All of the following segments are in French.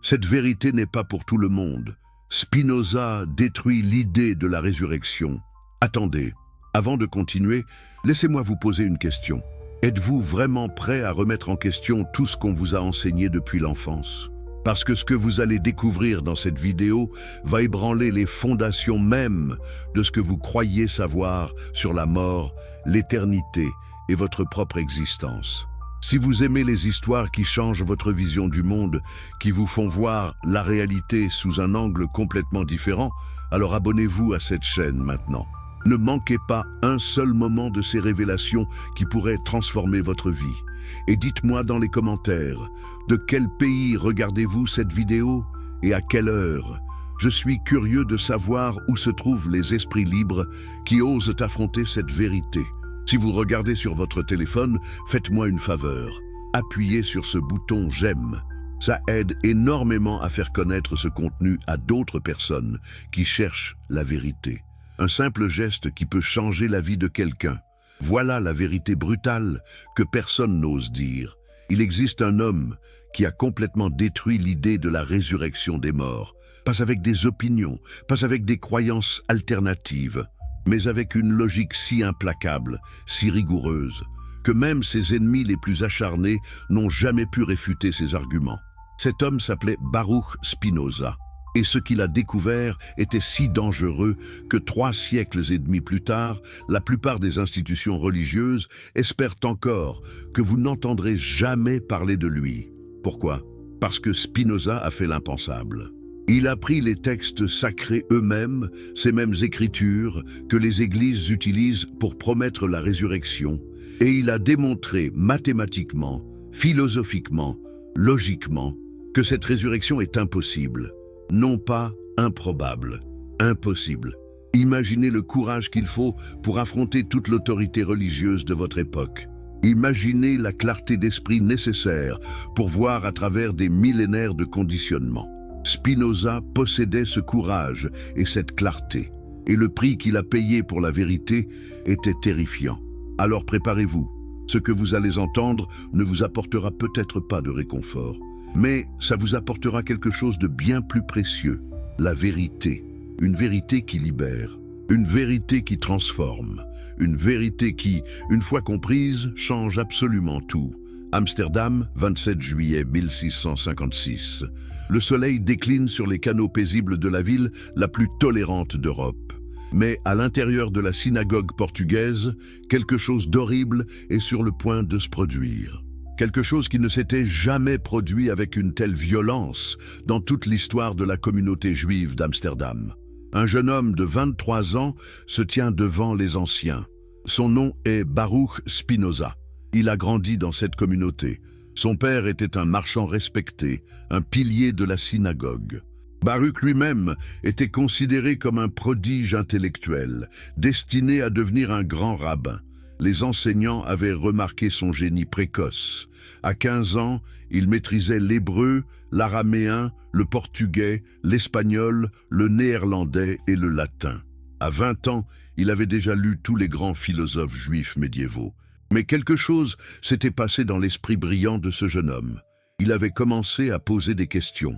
Cette vérité n'est pas pour tout le monde. Spinoza détruit l'idée de la résurrection. Attendez, avant de continuer, laissez-moi vous poser une question. Êtes-vous vraiment prêt à remettre en question tout ce qu'on vous a enseigné depuis l'enfance? Parce que ce que vous allez découvrir dans cette vidéo va ébranler les fondations mêmes de ce que vous croyez savoir sur la mort, l'éternité et votre propre existence. Si vous aimez les histoires qui changent votre vision du monde, qui vous font voir la réalité sous un angle complètement différent, alors abonnez-vous à cette chaîne maintenant. Ne manquez pas un seul moment de ces révélations qui pourraient transformer votre vie. Et dites-moi dans les commentaires, de quel pays regardez-vous cette vidéo et à quelle heure? Je suis curieux de savoir où se trouvent les esprits libres qui osent affronter cette vérité. Si vous regardez sur votre téléphone, faites-moi une faveur. Appuyez sur ce bouton « J'aime ». Ça aide énormément à faire connaître ce contenu à d'autres personnes qui cherchent la vérité. Un simple geste qui peut changer la vie de quelqu'un. Voilà la vérité brutale que personne n'ose dire. Il existe un homme qui a complètement détruit l'idée de la résurrection des morts. Pas avec des opinions, pas avec des croyances alternatives, mais avec une logique si implacable, si rigoureuse, que même ses ennemis les plus acharnés n'ont jamais pu réfuter ses arguments. Cet homme s'appelait Baruch Spinoza, et ce qu'il a découvert était si dangereux que 3 siècles et demi plus tard, la plupart des institutions religieuses espèrent encore que vous n'entendrez jamais parler de lui. Pourquoi? Parce que Spinoza a fait l'impensable. Il a pris les textes sacrés eux-mêmes, ces mêmes écritures que les églises utilisent pour promettre la résurrection, et il a démontré mathématiquement, philosophiquement, logiquement, que cette résurrection est impossible. Non pas improbable, impossible. Imaginez le courage qu'il faut pour affronter toute l'autorité religieuse de votre époque. Imaginez la clarté d'esprit nécessaire pour voir à travers des millénaires de conditionnement. Spinoza possédait ce courage et cette clarté, et le prix qu'il a payé pour la vérité était terrifiant. Alors préparez-vous. Ce que vous allez entendre ne vous apportera peut-être pas de réconfort, mais ça vous apportera quelque chose de bien plus précieux, la vérité. Une vérité qui libère, une vérité qui transforme, une vérité qui, une fois comprise, change absolument tout. Amsterdam, 27 juillet 1656. Le soleil décline sur les canaux paisibles de la ville la plus tolérante d'Europe. Mais à l'intérieur de la synagogue portugaise, quelque chose d'horrible est sur le point de se produire. Quelque chose qui ne s'était jamais produit avec une telle violence dans toute l'histoire de la communauté juive d'Amsterdam. Un jeune homme de 23 ans se tient devant les anciens. Son nom est Baruch Spinoza. Il a grandi dans cette communauté. Son père était un marchand respecté, un pilier de la synagogue. Baruch lui-même était considéré comme un prodige intellectuel, destiné à devenir un grand rabbin. Les enseignants avaient remarqué son génie précoce. À 15 ans, il maîtrisait l'hébreu, l'araméen, le portugais, l'espagnol, le néerlandais et le latin. À 20 ans, il avait déjà lu tous les grands philosophes juifs médiévaux. Mais quelque chose s'était passé dans l'esprit brillant de ce jeune homme. Il avait commencé à poser des questions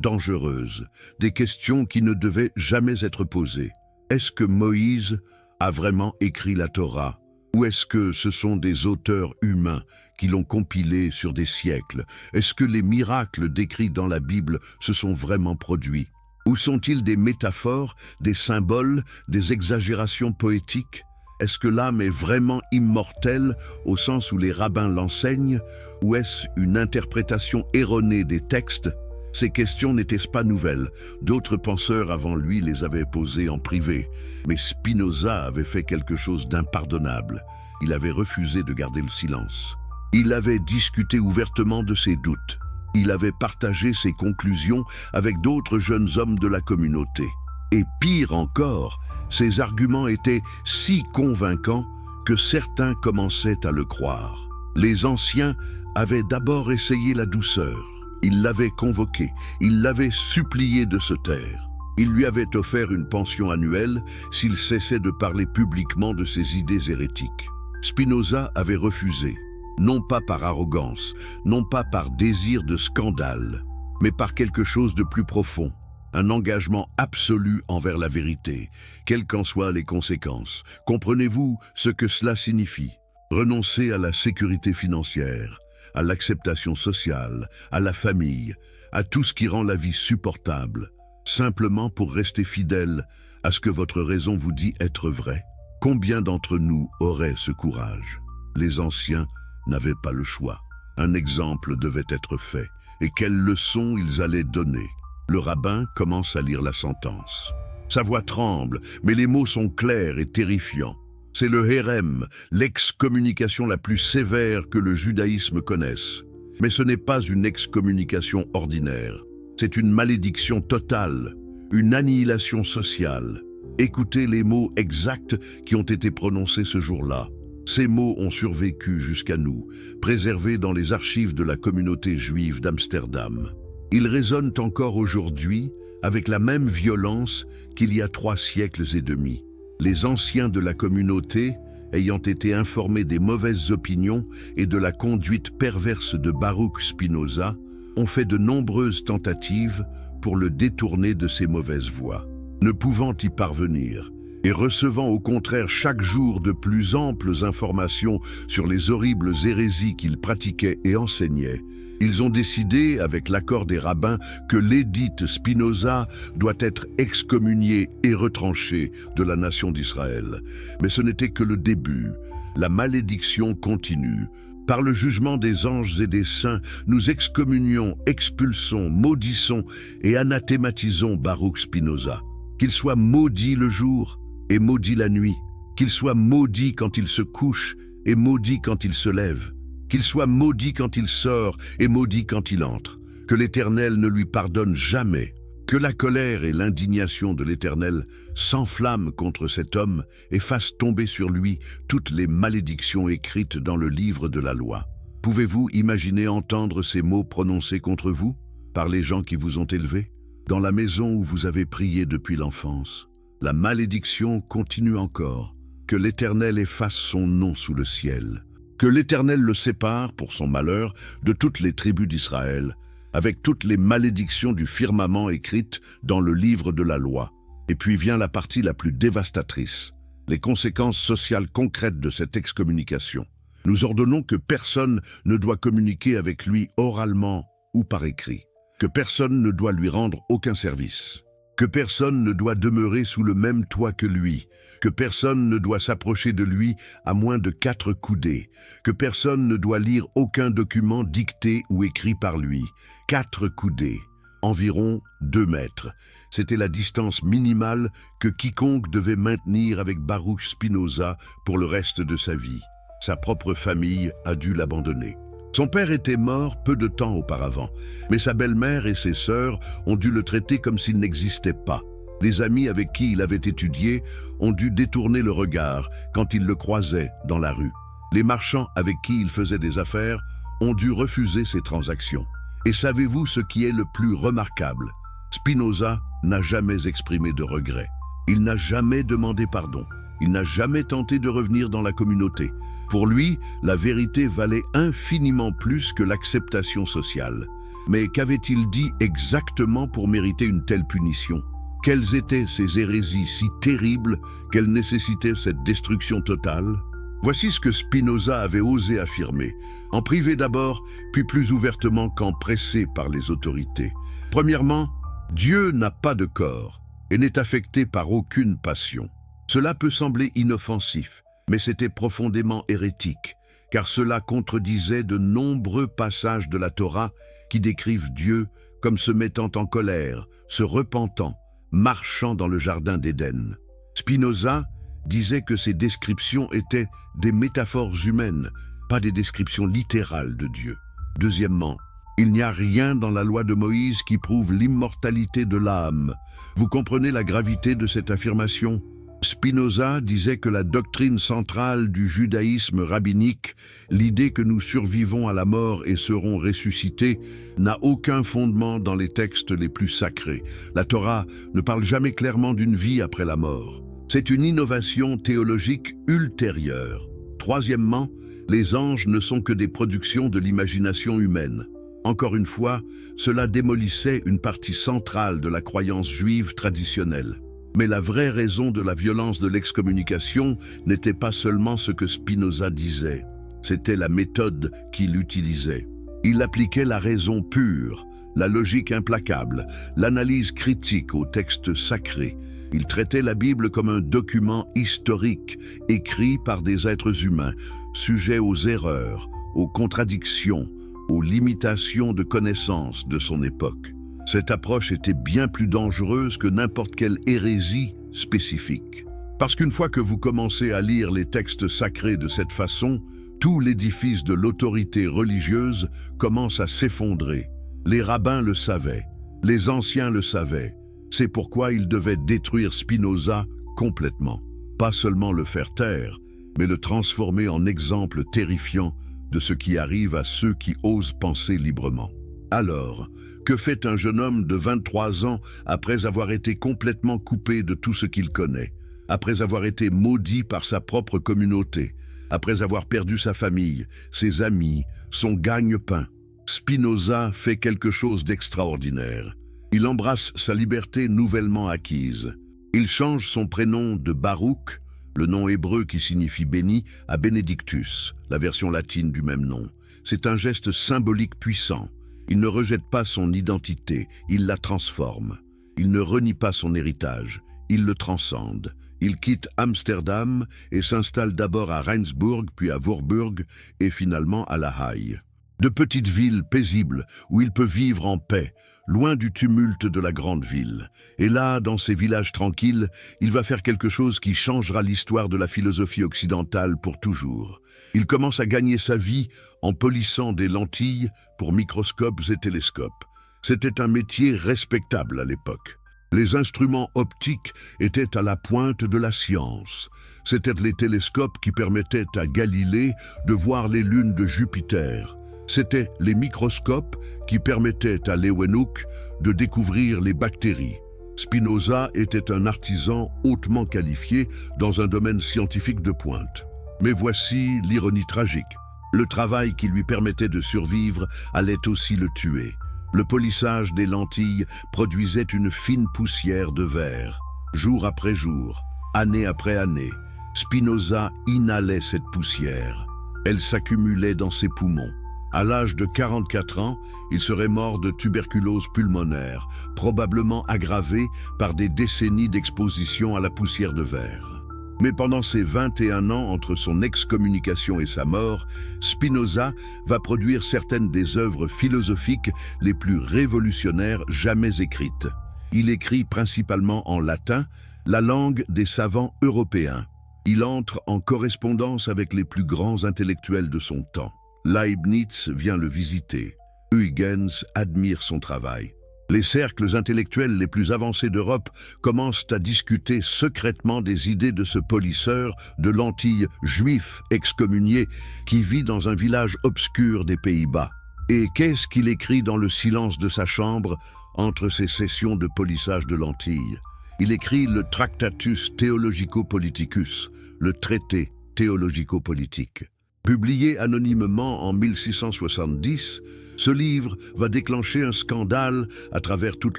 dangereuses, des questions qui ne devaient jamais être posées. Est-ce que Moïse a vraiment écrit la Torah? Ou est-ce que ce sont des auteurs humains qui l'ont compilée sur des siècles? Est-ce que les miracles décrits dans la Bible se sont vraiment produits? Ou sont-ils des métaphores, des symboles, des exagérations poétiques? Est-ce que l'âme est vraiment immortelle au sens où les rabbins l'enseignent? Ou est-ce une interprétation erronée des textes? Ces questions n'étaient pas nouvelles. D'autres penseurs avant lui les avaient posées en privé. Mais Spinoza avait fait quelque chose d'impardonnable. Il avait refusé de garder le silence. Il avait discuté ouvertement de ses doutes. Il avait partagé ses conclusions avec d'autres jeunes hommes de la communauté. Et pire encore, ses arguments étaient si convaincants que certains commençaient à le croire. Les anciens avaient d'abord essayé la douceur. Ils l'avaient convoqué, ils l'avaient supplié de se taire. Ils lui avaient offert une pension annuelle s'il cessait de parler publiquement de ses idées hérétiques. Spinoza avait refusé, non pas par arrogance, non pas par désir de scandale, mais par quelque chose de plus profond, un engagement absolu envers la vérité, quelles qu'en soient les conséquences. Comprenez-vous ce que cela signifie? Renoncer à la sécurité financière, à l'acceptation sociale, à la famille, à tout ce qui rend la vie supportable, simplement pour rester fidèle à ce que votre raison vous dit être vrai. Combien d'entre nous auraient ce courage? Les anciens n'avaient pas le choix. Un exemple devait être fait. Et quelle leçon ils allaient donner? Le rabbin commence à lire la sentence. Sa voix tremble, mais les mots sont clairs et terrifiants. C'est le hérem, l'excommunication la plus sévère que le judaïsme connaisse. Mais ce n'est pas une excommunication ordinaire. C'est une malédiction totale, une annihilation sociale. Écoutez les mots exacts qui ont été prononcés ce jour-là. Ces mots ont survécu jusqu'à nous, préservés dans les archives de la communauté juive d'Amsterdam. Ils résonnent encore aujourd'hui avec la même violence qu'il y a 3 siècles et demi. Les anciens de la communauté, ayant été informés des mauvaises opinions et de la conduite perverse de Baruch Spinoza, ont fait de nombreuses tentatives pour le détourner de ses mauvaises voies. Ne pouvant y parvenir, et recevant au contraire chaque jour de plus amples informations sur les horribles hérésies qu'il pratiquait et enseignait, ils ont décidé, avec l'accord des rabbins, que l'édite Spinoza doit être excommunié et retranché de la nation d'Israël. Mais ce n'était que le début. La malédiction continue. Par le jugement des anges et des saints, nous excommunions, expulsons, maudissons et anathématisons Baruch Spinoza. Qu'il soit maudit le jour et maudit la nuit, qu'il soit maudit quand il se couche et maudit quand il se lève, qu'il soit maudit quand il sort et maudit quand il entre, que l'Éternel ne lui pardonne jamais, que la colère et l'indignation de l'Éternel s'enflamment contre cet homme et fassent tomber sur lui toutes les malédictions écrites dans le livre de la loi. Pouvez-vous imaginer entendre ces mots prononcés contre vous par les gens qui vous ont élevé? Dans la maison où vous avez prié depuis l'enfance, la malédiction continue encore. Que l'Éternel efface son nom sous le ciel. Que l'Éternel le sépare, pour son malheur, de toutes les tribus d'Israël, avec toutes les malédictions du firmament écrites dans le livre de la loi. Et puis vient la partie la plus dévastatrice, les conséquences sociales concrètes de cette excommunication. Nous ordonnons que personne ne doit communiquer avec lui oralement ou par écrit, que personne ne doit lui rendre aucun service, que personne ne doit demeurer sous le même toit que lui, que personne ne doit s'approcher de lui à moins de 4 coudées, que personne ne doit lire aucun document dicté ou écrit par lui. 4 coudées, environ 2 mètres. C'était la distance minimale que quiconque devait maintenir avec Baruch Spinoza pour le reste de sa vie. Sa propre famille a dû l'abandonner. Son père était mort peu de temps auparavant, mais sa belle-mère et ses sœurs ont dû le traiter comme s'il n'existait pas. Les amis avec qui il avait étudié ont dû détourner le regard quand ils le croisaient dans la rue. Les marchands avec qui il faisait des affaires ont dû refuser ses transactions. Et savez-vous ce qui est le plus remarquable? Spinoza n'a jamais exprimé de regret. Il n'a jamais demandé pardon. Il n'a jamais tenté de revenir dans la communauté. Pour lui, la vérité valait infiniment plus que l'acceptation sociale. Mais qu'avait-il dit exactement pour mériter une telle punition? Quelles étaient ces hérésies si terribles qu'elles nécessitaient cette destruction totale? Voici ce que Spinoza avait osé affirmer, en privé d'abord, puis plus ouvertement quand pressé par les autorités. Premièrement, Dieu n'a pas de corps et n'est affecté par aucune passion. Cela peut sembler inoffensif, mais c'était profondément hérétique, car cela contredisait de nombreux passages de la Torah qui décrivent Dieu comme se mettant en colère, se repentant, marchant dans le jardin d'Éden. Spinoza disait que ces descriptions étaient des métaphores humaines, pas des descriptions littérales de Dieu. Deuxièmement, il n'y a rien dans la loi de Moïse qui prouve l'immortalité de l'âme. Vous comprenez la gravité de cette affirmation? Spinoza disait que la doctrine centrale du judaïsme rabbinique, l'idée que nous survivons à la mort et serons ressuscités, n'a aucun fondement dans les textes les plus sacrés. La Torah ne parle jamais clairement d'une vie après la mort. C'est une innovation théologique ultérieure. Troisièmement, les anges ne sont que des productions de l'imagination humaine. Encore une fois, cela démolissait une partie centrale de la croyance juive traditionnelle. Mais la vraie raison de la violence de l'excommunication n'était pas seulement ce que Spinoza disait, c'était la méthode qu'il utilisait. Il appliquait la raison pure, la logique implacable, l'analyse critique aux textes sacrés. Il traitait la Bible comme un document historique, écrit par des êtres humains, sujet aux erreurs, aux contradictions, aux limitations de connaissance de son époque. Cette approche était bien plus dangereuse que n'importe quelle hérésie spécifique. Parce qu'une fois que vous commencez à lire les textes sacrés de cette façon, tout l'édifice de l'autorité religieuse commence à s'effondrer. Les rabbins le savaient, les anciens le savaient. C'est pourquoi ils devaient détruire Spinoza complètement. Pas seulement le faire taire, mais le transformer en exemple terrifiant de ce qui arrive à ceux qui osent penser librement. Alors, que fait un jeune homme de 23 ans après avoir été complètement coupé de tout ce qu'il connaît, après avoir été maudit par sa propre communauté, après avoir perdu sa famille, ses amis, son gagne-pain? Spinoza fait quelque chose d'extraordinaire. Il embrasse sa liberté nouvellement acquise. Il change son prénom de Baruch, le nom hébreu qui signifie béni, à Benedictus, la version latine du même nom. C'est un geste symbolique puissant. Il ne rejette pas son identité, il la transforme. Il ne renie pas son héritage, il le transcende. Il quitte Amsterdam et s'installe d'abord à Rijnsburg, puis à Voorburg et finalement à La Haye. De petites villes paisibles où il peut vivre en paix, loin du tumulte de la grande ville. Et là, dans ces villages tranquilles, il va faire quelque chose qui changera l'histoire de la philosophie occidentale pour toujours. Il commence à gagner sa vie en polissant des lentilles pour microscopes et télescopes. C'était un métier respectable à l'époque. Les instruments optiques étaient à la pointe de la science. C'étaient les télescopes qui permettaient à Galilée de voir les lunes de Jupiter. C'étaient les microscopes qui permettaient à Leeuwenhoek de découvrir les bactéries. Spinoza était un artisan hautement qualifié dans un domaine scientifique de pointe. Mais voici l'ironie tragique. Le travail qui lui permettait de survivre allait aussi le tuer. Le polissage des lentilles produisait une fine poussière de verre. Jour après jour, année après année, Spinoza inhalait cette poussière. Elle s'accumulait dans ses poumons. À l'âge de 44 ans, il serait mort de tuberculose pulmonaire, probablement aggravée par des décennies d'exposition à la poussière de verre. Mais pendant ses 21 ans entre son excommunication et sa mort, Spinoza va produire certaines des œuvres philosophiques les plus révolutionnaires jamais écrites. Il écrit principalement en latin, la langue des savants européens. Il entre en correspondance avec les plus grands intellectuels de son temps. Leibniz vient le visiter. Huygens admire son travail. Les cercles intellectuels les plus avancés d'Europe commencent à discuter secrètement des idées de ce polisseur de lentilles juif excommunié qui vit dans un village obscur des Pays-Bas. Et qu'est-ce qu'il écrit dans le silence de sa chambre entre ses sessions de polissage de lentilles? Il écrit le Tractatus Theologico-Politicus, le traité théologico-politique. Publié anonymement en 1670, ce livre va déclencher un scandale à travers toute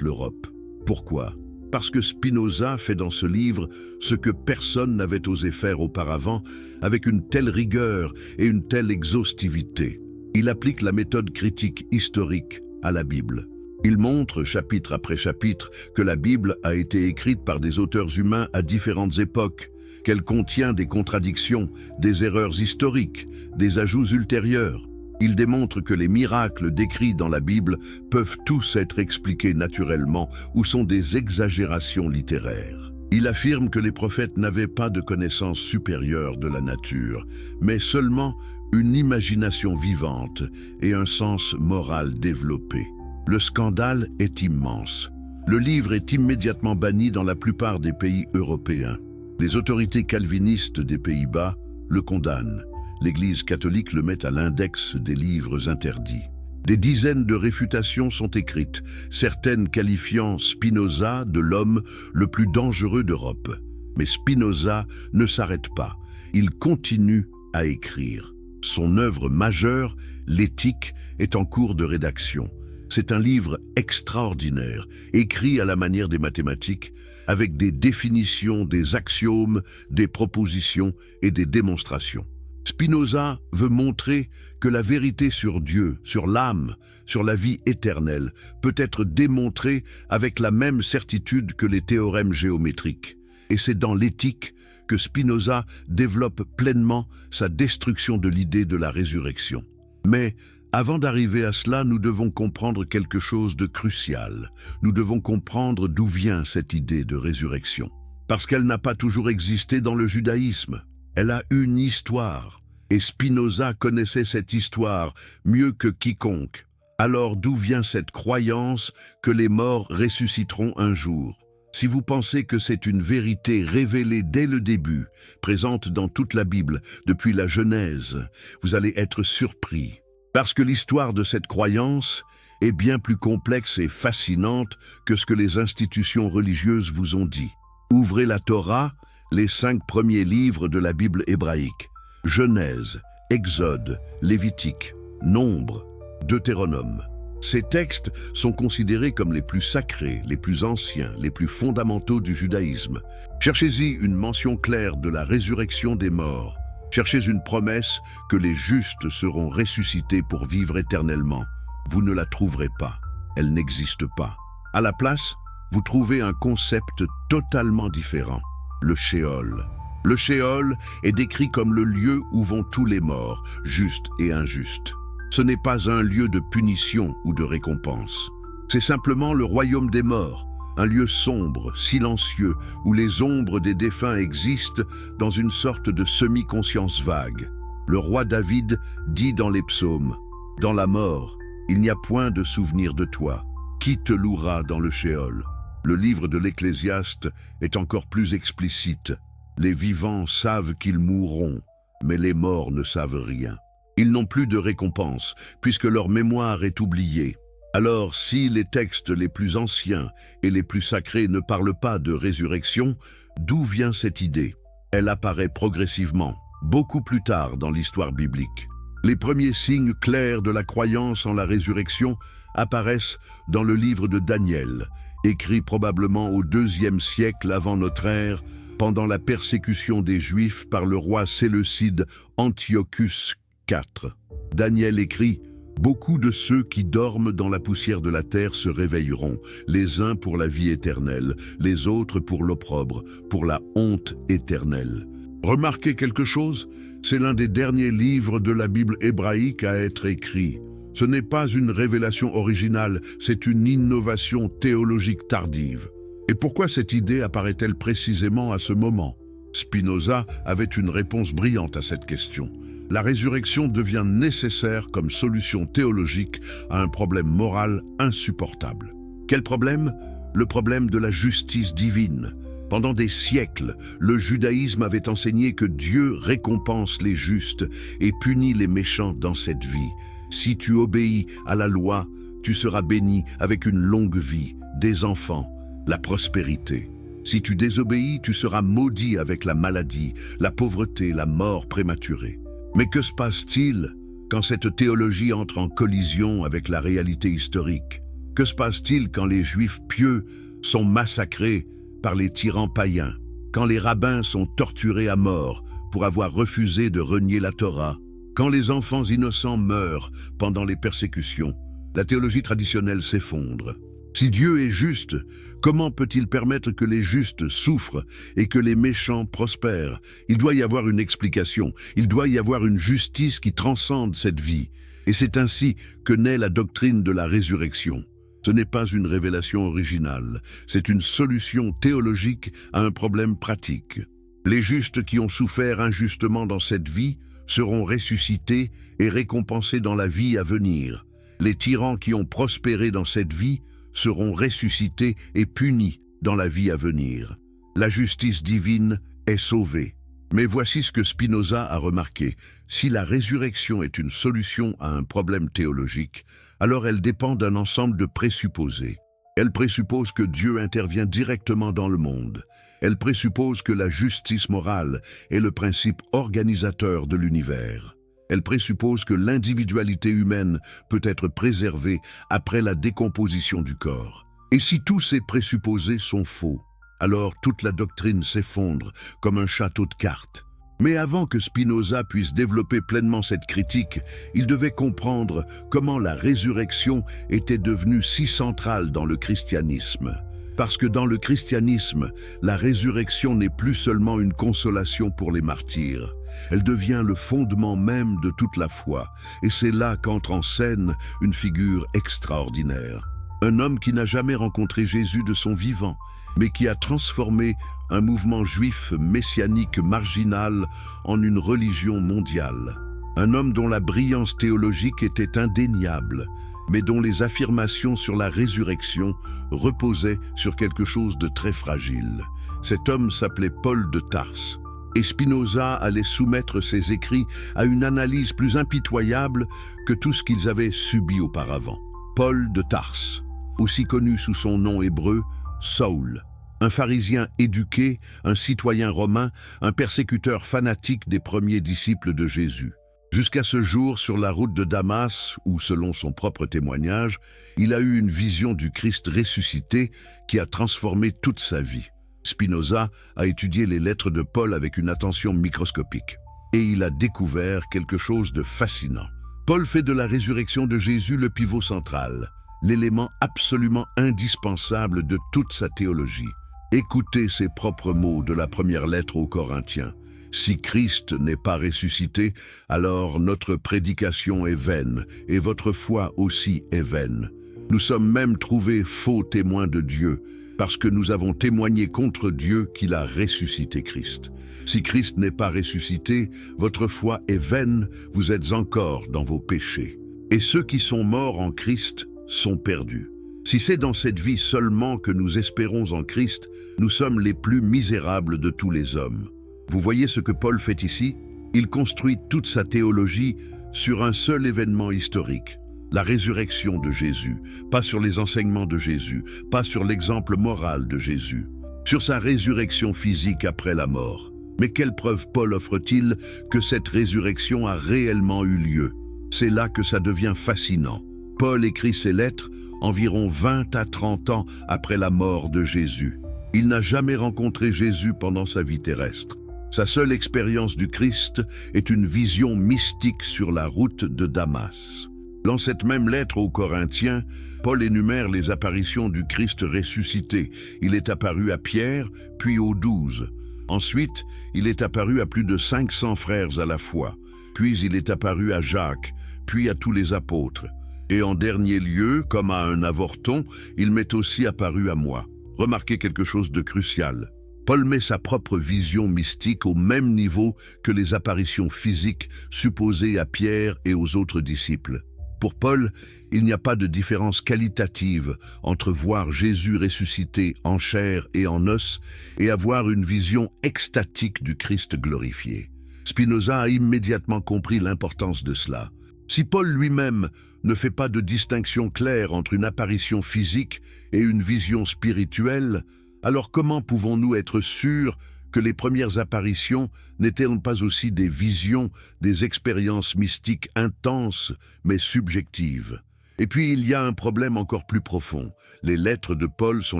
l'Europe. Pourquoi? Parce que Spinoza fait dans ce livre ce que personne n'avait osé faire auparavant avec une telle rigueur et une telle exhaustivité. Il applique la méthode critique historique à la Bible. Il montre, chapitre après chapitre, que la Bible a été écrite par des auteurs humains à différentes époques, qu'elle contient des contradictions, des erreurs historiques, des ajouts ultérieurs. Il démontre que les miracles décrits dans la Bible peuvent tous être expliqués naturellement ou sont des exagérations littéraires. Il affirme que les prophètes n'avaient pas de connaissance supérieure de la nature, mais seulement une imagination vivante et un sens moral développé. Le scandale est immense. Le livre est immédiatement banni dans la plupart des pays européens. Les autorités calvinistes des Pays-Bas le condamnent. L'Église catholique le met à l'index des livres interdits. Des dizaines de réfutations sont écrites, certaines qualifiant Spinoza de l'homme le plus dangereux d'Europe. Mais Spinoza ne s'arrête pas. Il continue à écrire. Son œuvre majeure L'éthique est en cours de rédaction. C'est un livre extraordinaire, écrit à la manière des mathématiques, avec des définitions, des axiomes, des propositions et des démonstrations. Spinoza veut montrer que la vérité sur Dieu, sur l'âme, sur la vie éternelle, peut être démontrée avec la même certitude que les théorèmes géométriques. Et c'est dans l'éthique que Spinoza développe pleinement sa destruction de l'idée de la résurrection. Mais avant d'arriver à cela, nous devons comprendre quelque chose de crucial. Nous devons comprendre d'où vient cette idée de résurrection. Parce qu'elle n'a pas toujours existé dans le judaïsme. Elle a une histoire, et Spinoza connaissait cette histoire mieux que quiconque. Alors d'où vient cette croyance que les morts ressusciteront un jour? Si vous pensez que c'est une vérité révélée dès le début, présente dans toute la Bible, depuis la Genèse, vous allez être surpris. Parce que l'histoire de cette croyance est bien plus complexe et fascinante que ce que les institutions religieuses vous ont dit. Ouvrez la Torah, les 5 premiers livres de la Bible hébraïque, Genèse, Exode, Lévitique, Nombre, Deutéronome. Ces textes sont considérés comme les plus sacrés, les plus anciens, les plus fondamentaux du judaïsme. Cherchez-y une mention claire de la résurrection des morts. Cherchez une promesse que les justes seront ressuscités pour vivre éternellement. Vous ne la trouverez pas. Elle n'existe pas. À la place, vous trouvez un concept totalement différent. Le Sheol. Le Sheol est décrit comme le lieu où vont tous les morts, justes et injustes. Ce n'est pas un lieu de punition ou de récompense. C'est simplement le royaume des morts, un lieu sombre, silencieux, où les ombres des défunts existent dans une sorte de semi-conscience vague. Le roi David dit dans les psaumes, « Dans la mort, il n'y a point de souvenir de toi. Qui te louera dans le Sheol ?» Le livre de l'Ecclésiaste est encore plus explicite. Les vivants savent qu'ils mourront, mais les morts ne savent rien. Ils n'ont plus de récompense, puisque leur mémoire est oubliée. Alors, si les textes les plus anciens et les plus sacrés ne parlent pas de résurrection, d'où vient cette idée? Elle apparaît progressivement, beaucoup plus tard dans l'histoire biblique. Les premiers signes clairs de la croyance en la résurrection apparaissent dans le livre de Daniel, écrit probablement au IIe siècle avant notre ère, pendant la persécution des Juifs par le roi séleucide Antiochus IV. Daniel écrit « Beaucoup de ceux qui dorment dans la poussière de la terre se réveilleront, les uns pour la vie éternelle, les autres pour l'opprobre, pour la honte éternelle. » Remarquez quelque chose? C'est l'un des derniers livres de la Bible hébraïque à être écrit. Ce n'est pas une révélation originale, c'est une innovation théologique tardive. Et pourquoi cette idée apparaît-elle précisément à ce moment? Spinoza avait une réponse brillante à cette question. La résurrection devient nécessaire comme solution théologique à un problème moral insupportable. Quel problème? Le problème de la justice divine. Pendant des siècles, le judaïsme avait enseigné que Dieu récompense les justes et punit les méchants dans cette vie. Si tu obéis à la loi, tu seras béni avec une longue vie, des enfants, la prospérité. Si tu désobéis, tu seras maudit avec la maladie, la pauvreté, la mort prématurée. Mais que se passe-t-il quand cette théologie entre en collision avec la réalité historique? Que se passe-t-il quand les Juifs pieux sont massacrés par les tyrans païens? Quand les rabbins sont torturés à mort pour avoir refusé de renier la Torah? Quand les enfants innocents meurent pendant les persécutions? La théologie traditionnelle s'effondre. Si Dieu est juste, comment peut-il permettre que les justes souffrent et que les méchants prospèrent? Il doit y avoir une explication, il doit y avoir une justice qui transcende cette vie. Et c'est ainsi que naît la doctrine de la résurrection. Ce n'est pas une révélation originale, c'est une solution théologique à un problème pratique. Les justes qui ont souffert injustement dans cette vie seront ressuscités et récompensés dans la vie à venir. Les tyrans qui ont prospéré dans cette vie seront ressuscités et punis dans la vie à venir. La justice divine est sauvée. Mais voici ce que Spinoza a remarqué. Si la résurrection est une solution à un problème théologique, alors elle dépend d'un ensemble de présupposés. Elle présuppose que Dieu intervient directement dans le monde. Elle présuppose que la justice morale est le principe organisateur de l'univers. Elle présuppose que l'individualité humaine peut être préservée après la décomposition du corps. Et si tous ces présupposés sont faux, alors toute la doctrine s'effondre comme un château de cartes. Mais avant que Spinoza puisse développer pleinement cette critique, il devait comprendre comment la résurrection était devenue si centrale dans le christianisme. Parce que dans le christianisme, la résurrection n'est plus seulement une consolation pour les martyrs. Elle devient le fondement même de toute la foi, et c'est là qu'entre en scène une figure extraordinaire. Un homme qui n'a jamais rencontré Jésus de son vivant, mais qui a transformé un mouvement juif messianique marginal en une religion mondiale. Un homme dont la brillance théologique était indéniable, mais dont les affirmations sur la résurrection reposaient sur quelque chose de très fragile. Cet homme s'appelait Paul de Tarse. Et Spinoza allait soumettre ses écrits à une analyse plus impitoyable que tout ce qu'ils avaient subi auparavant. Paul de Tarse, aussi connu sous son nom hébreu, Saul, un pharisien éduqué, un citoyen romain, un persécuteur fanatique des premiers disciples de Jésus. Jusqu'à ce jour, sur la route de Damas, où, selon son propre témoignage, il a eu une vision du Christ ressuscité qui a transformé toute sa vie. Spinoza a étudié les lettres de Paul avec une attention microscopique. Et il a découvert quelque chose de fascinant. Paul fait de la résurrection de Jésus le pivot central, l'élément absolument indispensable de toute sa théologie. Écoutez ses propres mots de la première lettre aux Corinthiens. « Si Christ n'est pas ressuscité, alors notre prédication est vaine, et votre foi aussi est vaine. Nous sommes même trouvés faux témoins de Dieu, parce que nous avons témoigné contre Dieu qu'il a ressuscité Christ. Si Christ n'est pas ressuscité, votre foi est vaine, vous êtes encore dans vos péchés. Et ceux qui sont morts en Christ sont perdus. Si c'est dans cette vie seulement que nous espérons en Christ, nous sommes les plus misérables de tous les hommes. » Vous voyez ce que Paul fait ici? Il construit toute sa théologie sur un seul événement historique, la résurrection de Jésus, pas sur les enseignements de Jésus, pas sur l'exemple moral de Jésus, sur sa résurrection physique après la mort. Mais quelle preuve Paul offre-t-il que cette résurrection a réellement eu lieu? C'est là que ça devient fascinant. Paul écrit ses lettres environ 20 à 30 ans après la mort de Jésus. Il n'a jamais rencontré Jésus pendant sa vie terrestre. Sa seule expérience du Christ est une vision mystique sur la route de Damas. Dans cette même lettre aux Corinthiens, Paul énumère les apparitions du Christ ressuscité. Il est apparu à Pierre, puis aux 12. Ensuite, il est apparu à plus de 500 frères à la fois. Puis il est apparu à Jacques, puis à tous les apôtres. Et en dernier lieu, comme à un avorton, il m'est aussi apparu à moi. Remarquez quelque chose de crucial. Paul met sa propre vision mystique au même niveau que les apparitions physiques supposées à Pierre et aux autres disciples. Pour Paul, il n'y a pas de différence qualitative entre voir Jésus ressuscité en chair et en os et avoir une vision extatique du Christ glorifié. Spinoza a immédiatement compris l'importance de cela. Si Paul lui-même ne fait pas de distinction claire entre une apparition physique et une vision spirituelle, alors comment pouvons-nous être sûrs que les premières apparitions n'étaient pas aussi des visions, des expériences mystiques intenses mais subjectives? Et puis il y a un problème encore plus profond. Les lettres de Paul sont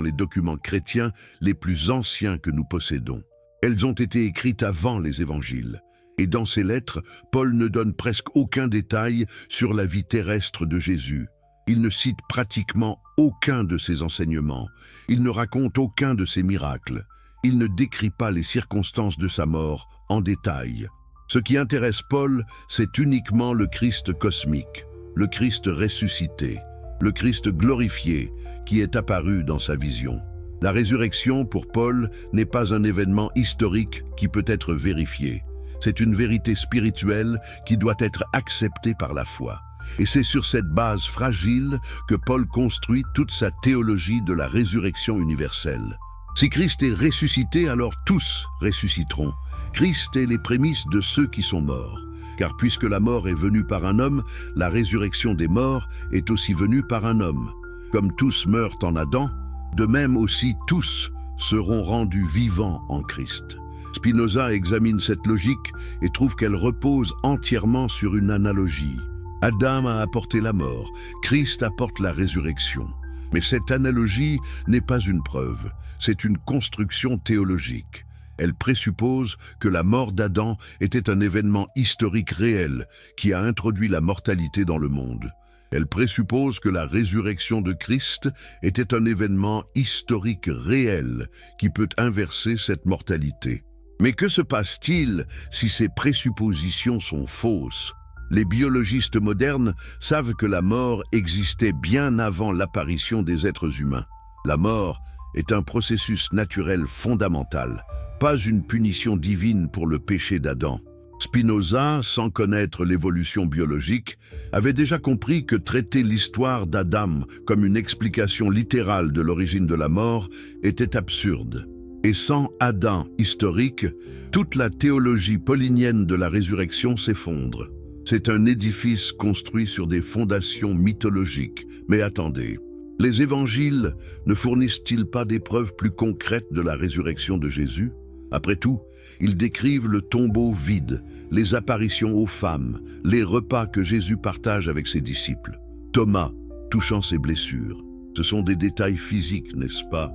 les documents chrétiens les plus anciens que nous possédons. Elles ont été écrites avant les évangiles. Et dans ces lettres, Paul ne donne presque aucun détail sur la vie terrestre de Jésus. Il ne cite pratiquement aucun de ses enseignements. Il ne raconte aucun de ses miracles. Il ne décrit pas les circonstances de sa mort en détail. Ce qui intéresse Paul, c'est uniquement le Christ cosmique, le Christ ressuscité, le Christ glorifié qui est apparu dans sa vision. La résurrection, pour Paul, n'est pas un événement historique qui peut être vérifié. C'est une vérité spirituelle qui doit être acceptée par la foi. Et c'est sur cette base fragile que Paul construit toute sa théologie de la résurrection universelle. Si Christ est ressuscité, alors tous ressusciteront. Christ est les prémices de ceux qui sont morts. Car puisque la mort est venue par un homme, la résurrection des morts est aussi venue par un homme. Comme tous meurent en Adam, de même aussi tous seront rendus vivants en Christ. Spinoza examine cette logique et trouve qu'elle repose entièrement sur une analogie. Adam a apporté la mort, Christ apporte la résurrection. Mais cette analogie n'est pas une preuve, c'est une construction théologique. Elle présuppose que la mort d'Adam était un événement historique réel qui a introduit la mortalité dans le monde. Elle présuppose que la résurrection de Christ était un événement historique réel qui peut inverser cette mortalité. Mais que se passe-t-il si ces présuppositions sont fausses? Les biologistes modernes savent que la mort existait bien avant l'apparition des êtres humains. La mort est un processus naturel fondamental, pas une punition divine pour le péché d'Adam. Spinoza, sans connaître l'évolution biologique, avait déjà compris que traiter l'histoire d'Adam comme une explication littérale de l'origine de la mort était absurde. Et sans Adam historique, toute la théologie paulinienne de la résurrection s'effondre. C'est un édifice construit sur des fondations mythologiques. Mais attendez, les évangiles ne fournissent-ils pas des preuves plus concrètes de la résurrection de Jésus? Après tout, ils décrivent le tombeau vide, les apparitions aux femmes, les repas que Jésus partage avec ses disciples. Thomas touchant ses blessures. Ce sont des détails physiques, n'est-ce pas?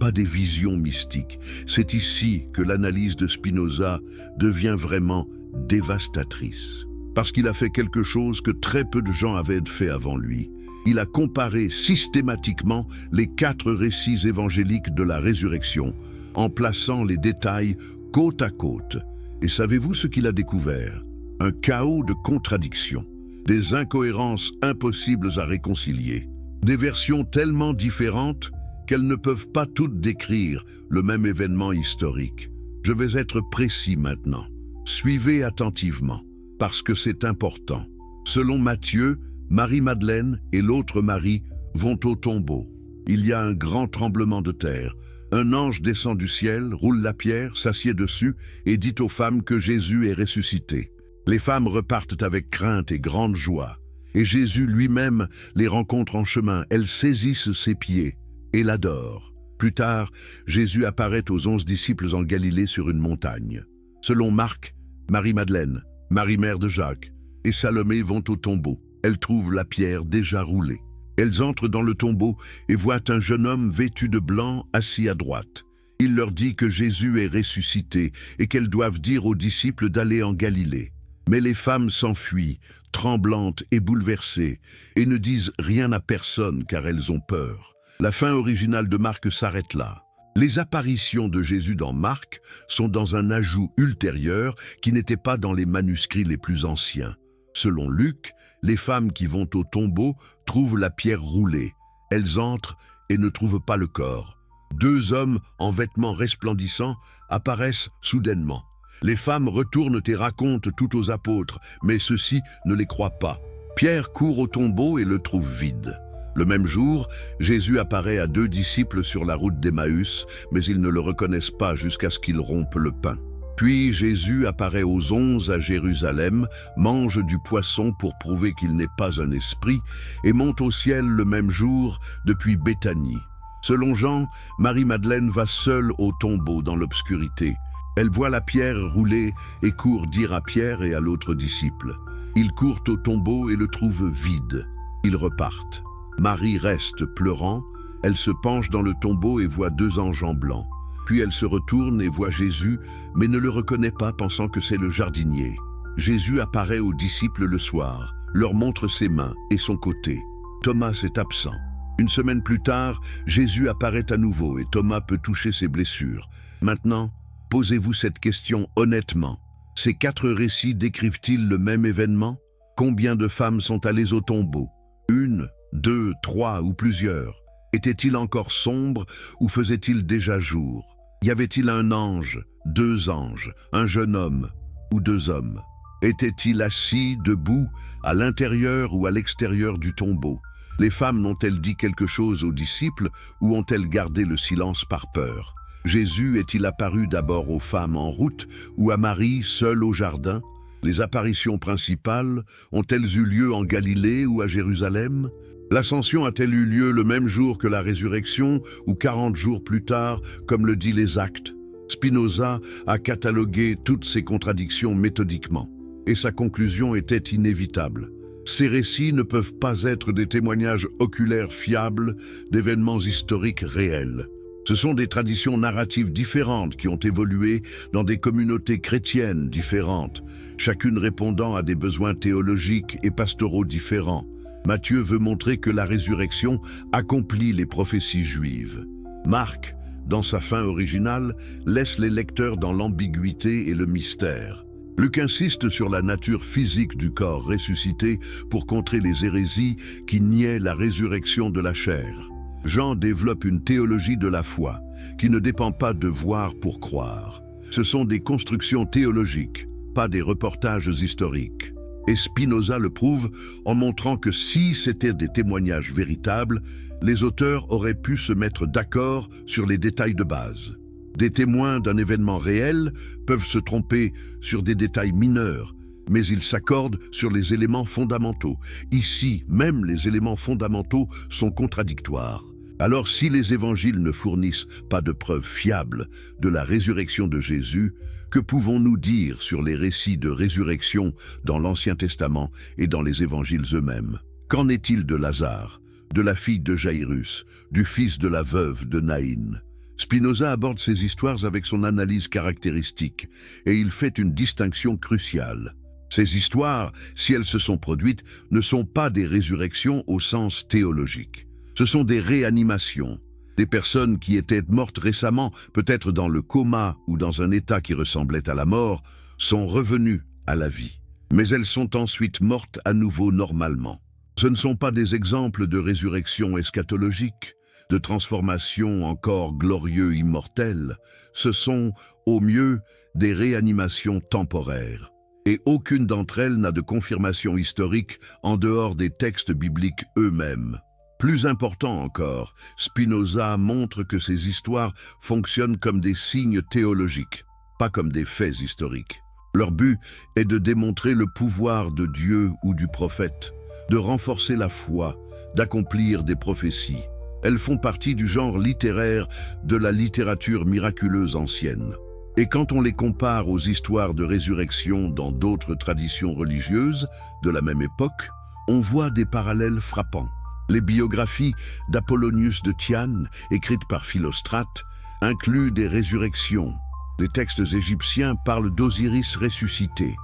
Pas des visions mystiques. C'est ici que l'analyse de Spinoza devient vraiment dévastatrice. Parce qu'il a fait quelque chose que très peu de gens avaient fait avant lui. Il a comparé systématiquement les 4 récits évangéliques de la résurrection, en plaçant les détails côte à côte. Et savez-vous ce qu'il a découvert? Un chaos de contradictions, des incohérences impossibles à réconcilier, des versions tellement différentes qu'elles ne peuvent pas toutes décrire le même événement historique. Je vais être précis maintenant. Suivez attentivement, parce que c'est important. Selon Matthieu, Marie-Madeleine et l'autre Marie vont au tombeau. Il y a un grand tremblement de terre. Un ange descend du ciel, roule la pierre, s'assied dessus et dit aux femmes que Jésus est ressuscité. Les femmes repartent avec crainte et grande joie. Et Jésus lui-même les rencontre en chemin. Elles saisissent ses pieds et l'adorent. Plus tard, Jésus apparaît aux 11 disciples en Galilée sur une montagne. Selon Marc, Marie-Madeleine, Marie-mère de Jacques et Salomé vont au tombeau. Elles trouvent la pierre déjà roulée. Elles entrent dans le tombeau et voient un jeune homme vêtu de blanc assis à droite. Il leur dit que Jésus est ressuscité et qu'elles doivent dire aux disciples d'aller en Galilée. Mais les femmes s'enfuient, tremblantes et bouleversées, et ne disent rien à personne car elles ont peur. La fin originale de Marc s'arrête là. Les apparitions de Jésus dans Marc sont dans un ajout ultérieur qui n'était pas dans les manuscrits les plus anciens. Selon Luc, les femmes qui vont au tombeau trouvent la pierre roulée. Elles entrent et ne trouvent pas le corps. 2 hommes en vêtements resplendissants apparaissent soudainement. Les femmes retournent et racontent tout aux apôtres, mais ceux-ci ne les croient pas. Pierre court au tombeau et le trouve vide. Le même jour, Jésus apparaît à 2 disciples sur la route d'Emmaüs, mais ils ne le reconnaissent pas jusqu'à ce qu'ils rompent le pain. Puis Jésus apparaît aux 11 à Jérusalem, mange du poisson pour prouver qu'il n'est pas un esprit, et monte au ciel le même jour depuis Béthanie. Selon Jean, Marie-Madeleine va seule au tombeau dans l'obscurité. Elle voit la pierre rouler et court dire à Pierre et à l'autre disciple. Ils courent au tombeau et le trouvent vide. Ils repartent. Marie reste pleurant. Elle se penche dans le tombeau et voit 2 anges en blanc. Puis elle se retourne et voit Jésus, mais ne le reconnaît pas, pensant que c'est le jardinier. Jésus apparaît aux disciples le soir, leur montre ses mains et son côté. Thomas est absent. Une semaine plus tard, Jésus apparaît à nouveau et Thomas peut toucher ses blessures. Maintenant, posez-vous cette question honnêtement. Ces 4 récits décrivent-ils le même événement? Combien de femmes sont allées au tombeau? 1, 2, 3 ou plusieurs? Était-il encore sombre ou faisait-il déjà jour? Y avait-il un ange, 2 anges, un jeune homme ou 2 hommes? Était-il assis, debout, à l'intérieur ou à l'extérieur du tombeau? Les femmes n'ont-elles dit quelque chose aux disciples ou ont-elles gardé le silence par peur? Jésus est-il apparu d'abord aux femmes en route ou à Marie seule au jardin? Les apparitions principales ont-elles eu lieu en Galilée ou à Jérusalem? L'ascension a-t-elle eu lieu le même jour que la résurrection ou 40 jours plus tard, comme le dit les Actes? Spinoza a catalogué toutes ces contradictions méthodiquement, et sa conclusion était inévitable. Ces récits ne peuvent pas être des témoignages oculaires fiables d'événements historiques réels. Ce sont des traditions narratives différentes qui ont évolué dans des communautés chrétiennes différentes, chacune répondant à des besoins théologiques et pastoraux différents. Matthieu veut montrer que la résurrection accomplit les prophéties juives. Marc, dans sa fin originale, laisse les lecteurs dans l'ambiguïté et le mystère. Luc insiste sur la nature physique du corps ressuscité pour contrer les hérésies qui niaient la résurrection de la chair. Jean développe une théologie de la foi qui ne dépend pas de voir pour croire. Ce sont des constructions théologiques, pas des reportages historiques. Et Spinoza le prouve en montrant que si c'était des témoignages véritables, les auteurs auraient pu se mettre d'accord sur les détails de base. Des témoins d'un événement réel peuvent se tromper sur des détails mineurs, mais ils s'accordent sur les éléments fondamentaux. Ici, même les éléments fondamentaux sont contradictoires. Alors si les évangiles ne fournissent pas de preuves fiables de la résurrection de Jésus, que pouvons-nous dire sur les récits de résurrection dans l'Ancien Testament et dans les évangiles eux-mêmes? Qu'en est-il de Lazare, de la fille de Jairus, du fils de la veuve de Naïn? Spinoza aborde ces histoires avec son analyse caractéristique et il fait une distinction cruciale. Ces histoires, si elles se sont produites, ne sont pas des résurrections au sens théologique. Ce sont des réanimations. Des personnes qui étaient mortes récemment, peut-être dans le coma ou dans un état qui ressemblait à la mort, sont revenues à la vie. Mais elles sont ensuite mortes à nouveau normalement. Ce ne sont pas des exemples de résurrection eschatologique, de transformation en corps glorieux immortel. Ce sont, au mieux, des réanimations temporaires. Et aucune d'entre elles n'a de confirmation historique en dehors des textes bibliques eux-mêmes. Plus important encore, Spinoza montre que ces histoires fonctionnent comme des signes théologiques, pas comme des faits historiques. Leur but est de démontrer le pouvoir de Dieu ou du prophète, de renforcer la foi, d'accomplir des prophéties. Elles font partie du genre littéraire de la littérature miraculeuse ancienne. Et quand on les compare aux histoires de résurrection dans d'autres traditions religieuses de la même époque, on voit des parallèles frappants. Les biographies d'Apollonius de Tyane, écrites par Philostrate, incluent des résurrections. Les textes égyptiens parlent d'Osiris ressuscité.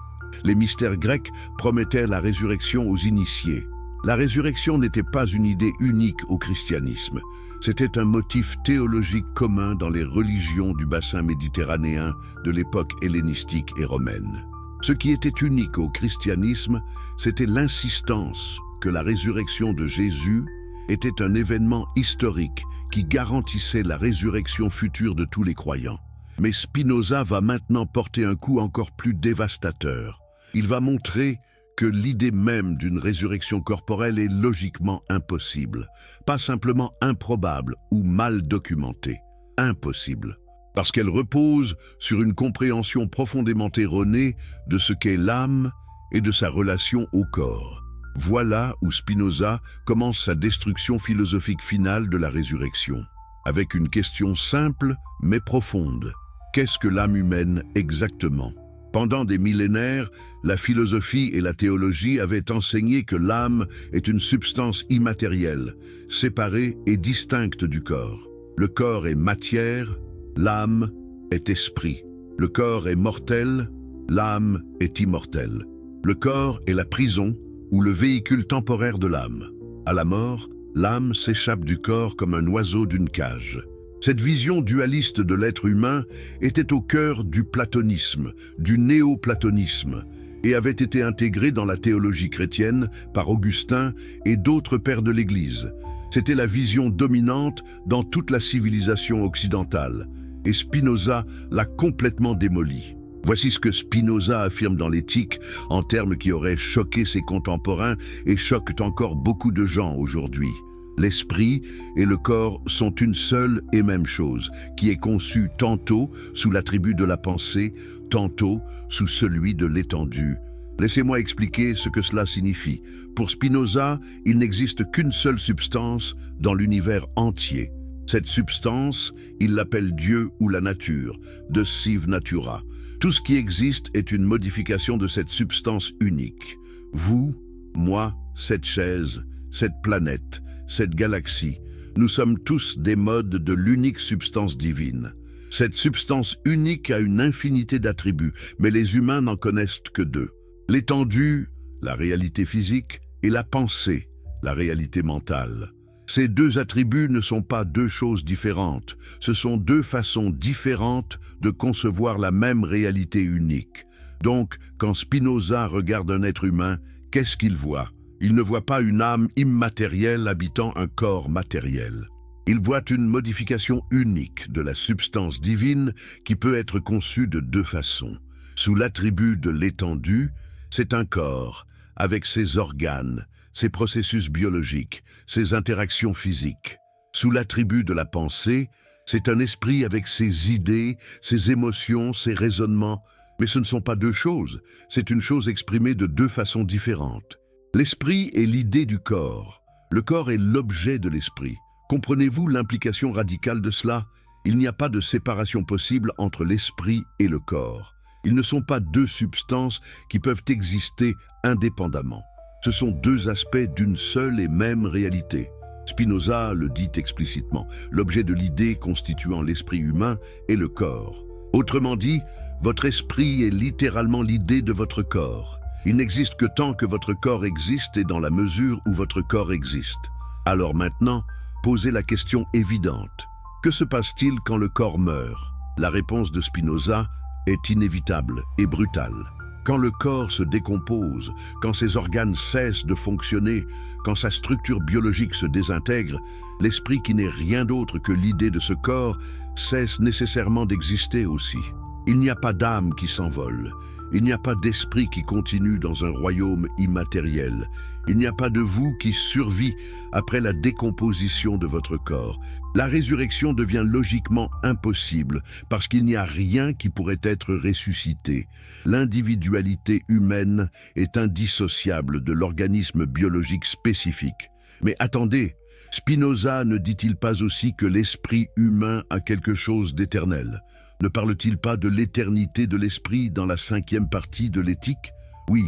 Les mystères grecs promettaient la résurrection aux initiés. La résurrection n'était pas une idée unique au christianisme. C'était un motif théologique commun dans les religions du bassin méditerranéen de l'époque hellénistique et romaine. Ce qui était unique au christianisme, c'était l'insistance que la résurrection de Jésus était un événement historique qui garantissait la résurrection future de tous les croyants. Mais Spinoza va maintenant porter un coup encore plus dévastateur. Il va montrer que l'idée même d'une résurrection corporelle est logiquement impossible, pas simplement improbable ou mal documentée, impossible, parce qu'elle repose sur une compréhension profondément erronée de ce qu'est l'âme et de sa relation au corps. Voilà où Spinoza commence sa destruction philosophique finale de la résurrection, avec une question simple mais profonde. Qu'est-ce que l'âme humaine exactement ? Pendant des millénaires, la philosophie et la théologie avaient enseigné que l'âme est une substance immatérielle, séparée et distincte du corps. Le corps est matière, l'âme est esprit. Le corps est mortel, l'âme est immortelle. Le corps est la prison ou le véhicule temporaire de l'âme. À la mort, l'âme s'échappe du corps comme un oiseau d'une cage. Cette vision dualiste de l'être humain était au cœur du platonisme, du néoplatonisme, et avait été intégrée dans la théologie chrétienne par Augustin et d'autres pères de l'Église. C'était la vision dominante dans toute la civilisation occidentale, et Spinoza l'a complètement démolie. Voici ce que Spinoza affirme dans l'Éthique en termes qui auraient choqué ses contemporains et choquent encore beaucoup de gens aujourd'hui. L'esprit et le corps sont une seule et même chose, qui est conçue tantôt sous l'attribut de la pensée, tantôt sous celui de l'étendue. Laissez-moi expliquer ce que cela signifie. Pour Spinoza, il n'existe qu'une seule substance dans l'univers entier. Cette substance, il l'appelle Dieu ou la nature, de Sive Natura. Tout ce qui existe est une modification de cette substance unique. Vous, moi, cette chaise, cette planète, cette galaxie, nous sommes tous des modes de l'unique substance divine. Cette substance unique a une infinité d'attributs, mais les humains n'en connaissent que deux. L'étendue, la réalité physique, et la pensée, la réalité mentale. Ces deux attributs ne sont pas deux choses différentes, ce sont deux façons différentes de concevoir la même réalité unique. Donc, quand Spinoza regarde un être humain, qu'est-ce qu'il voit? Il ne voit pas une âme immatérielle habitant un corps matériel. Il voit une modification unique de la substance divine qui peut être conçue de deux façons. Sous l'attribut de l'étendue, c'est un corps, avec ses organes, ses processus biologiques, ses interactions physiques. Sous l'attribut de la pensée, c'est un esprit avec ses idées, ses émotions, ses raisonnements. Mais ce ne sont pas deux choses, c'est une chose exprimée de deux façons différentes. L'esprit est l'idée du corps. Le corps est l'objet de l'esprit. Comprenez-vous l'implication radicale de cela? Il n'y a pas de séparation possible entre l'esprit et le corps. Ils ne sont pas deux substances qui peuvent exister indépendamment. Ce sont deux aspects d'une seule et même réalité. Spinoza le dit explicitement, l'objet de l'idée constituant l'esprit humain est le corps. Autrement dit, votre esprit est littéralement l'idée de votre corps. Il n'existe que tant que votre corps existe et dans la mesure où votre corps existe. Alors maintenant, posez la question évidente. Que se passe-t-il quand le corps meurt? La réponse de Spinoza est inévitable et brutale. Quand le corps se décompose, quand ses organes cessent de fonctionner, quand sa structure biologique se désintègre, l'esprit qui n'est rien d'autre que l'idée de ce corps cesse nécessairement d'exister aussi. Il n'y a pas d'âme qui s'envole. Il n'y a pas d'esprit qui continue dans un royaume immatériel. Il n'y a pas de vous qui survit après la décomposition de votre corps. La résurrection devient logiquement impossible parce qu'il n'y a rien qui pourrait être ressuscité. L'individualité humaine est indissociable de l'organisme biologique spécifique. Mais attendez, Spinoza ne dit-il pas aussi que l'esprit humain a quelque chose d'éternel? Ne parle-t-il pas de l'éternité de l'esprit dans la 5e partie de l'Éthique? Oui,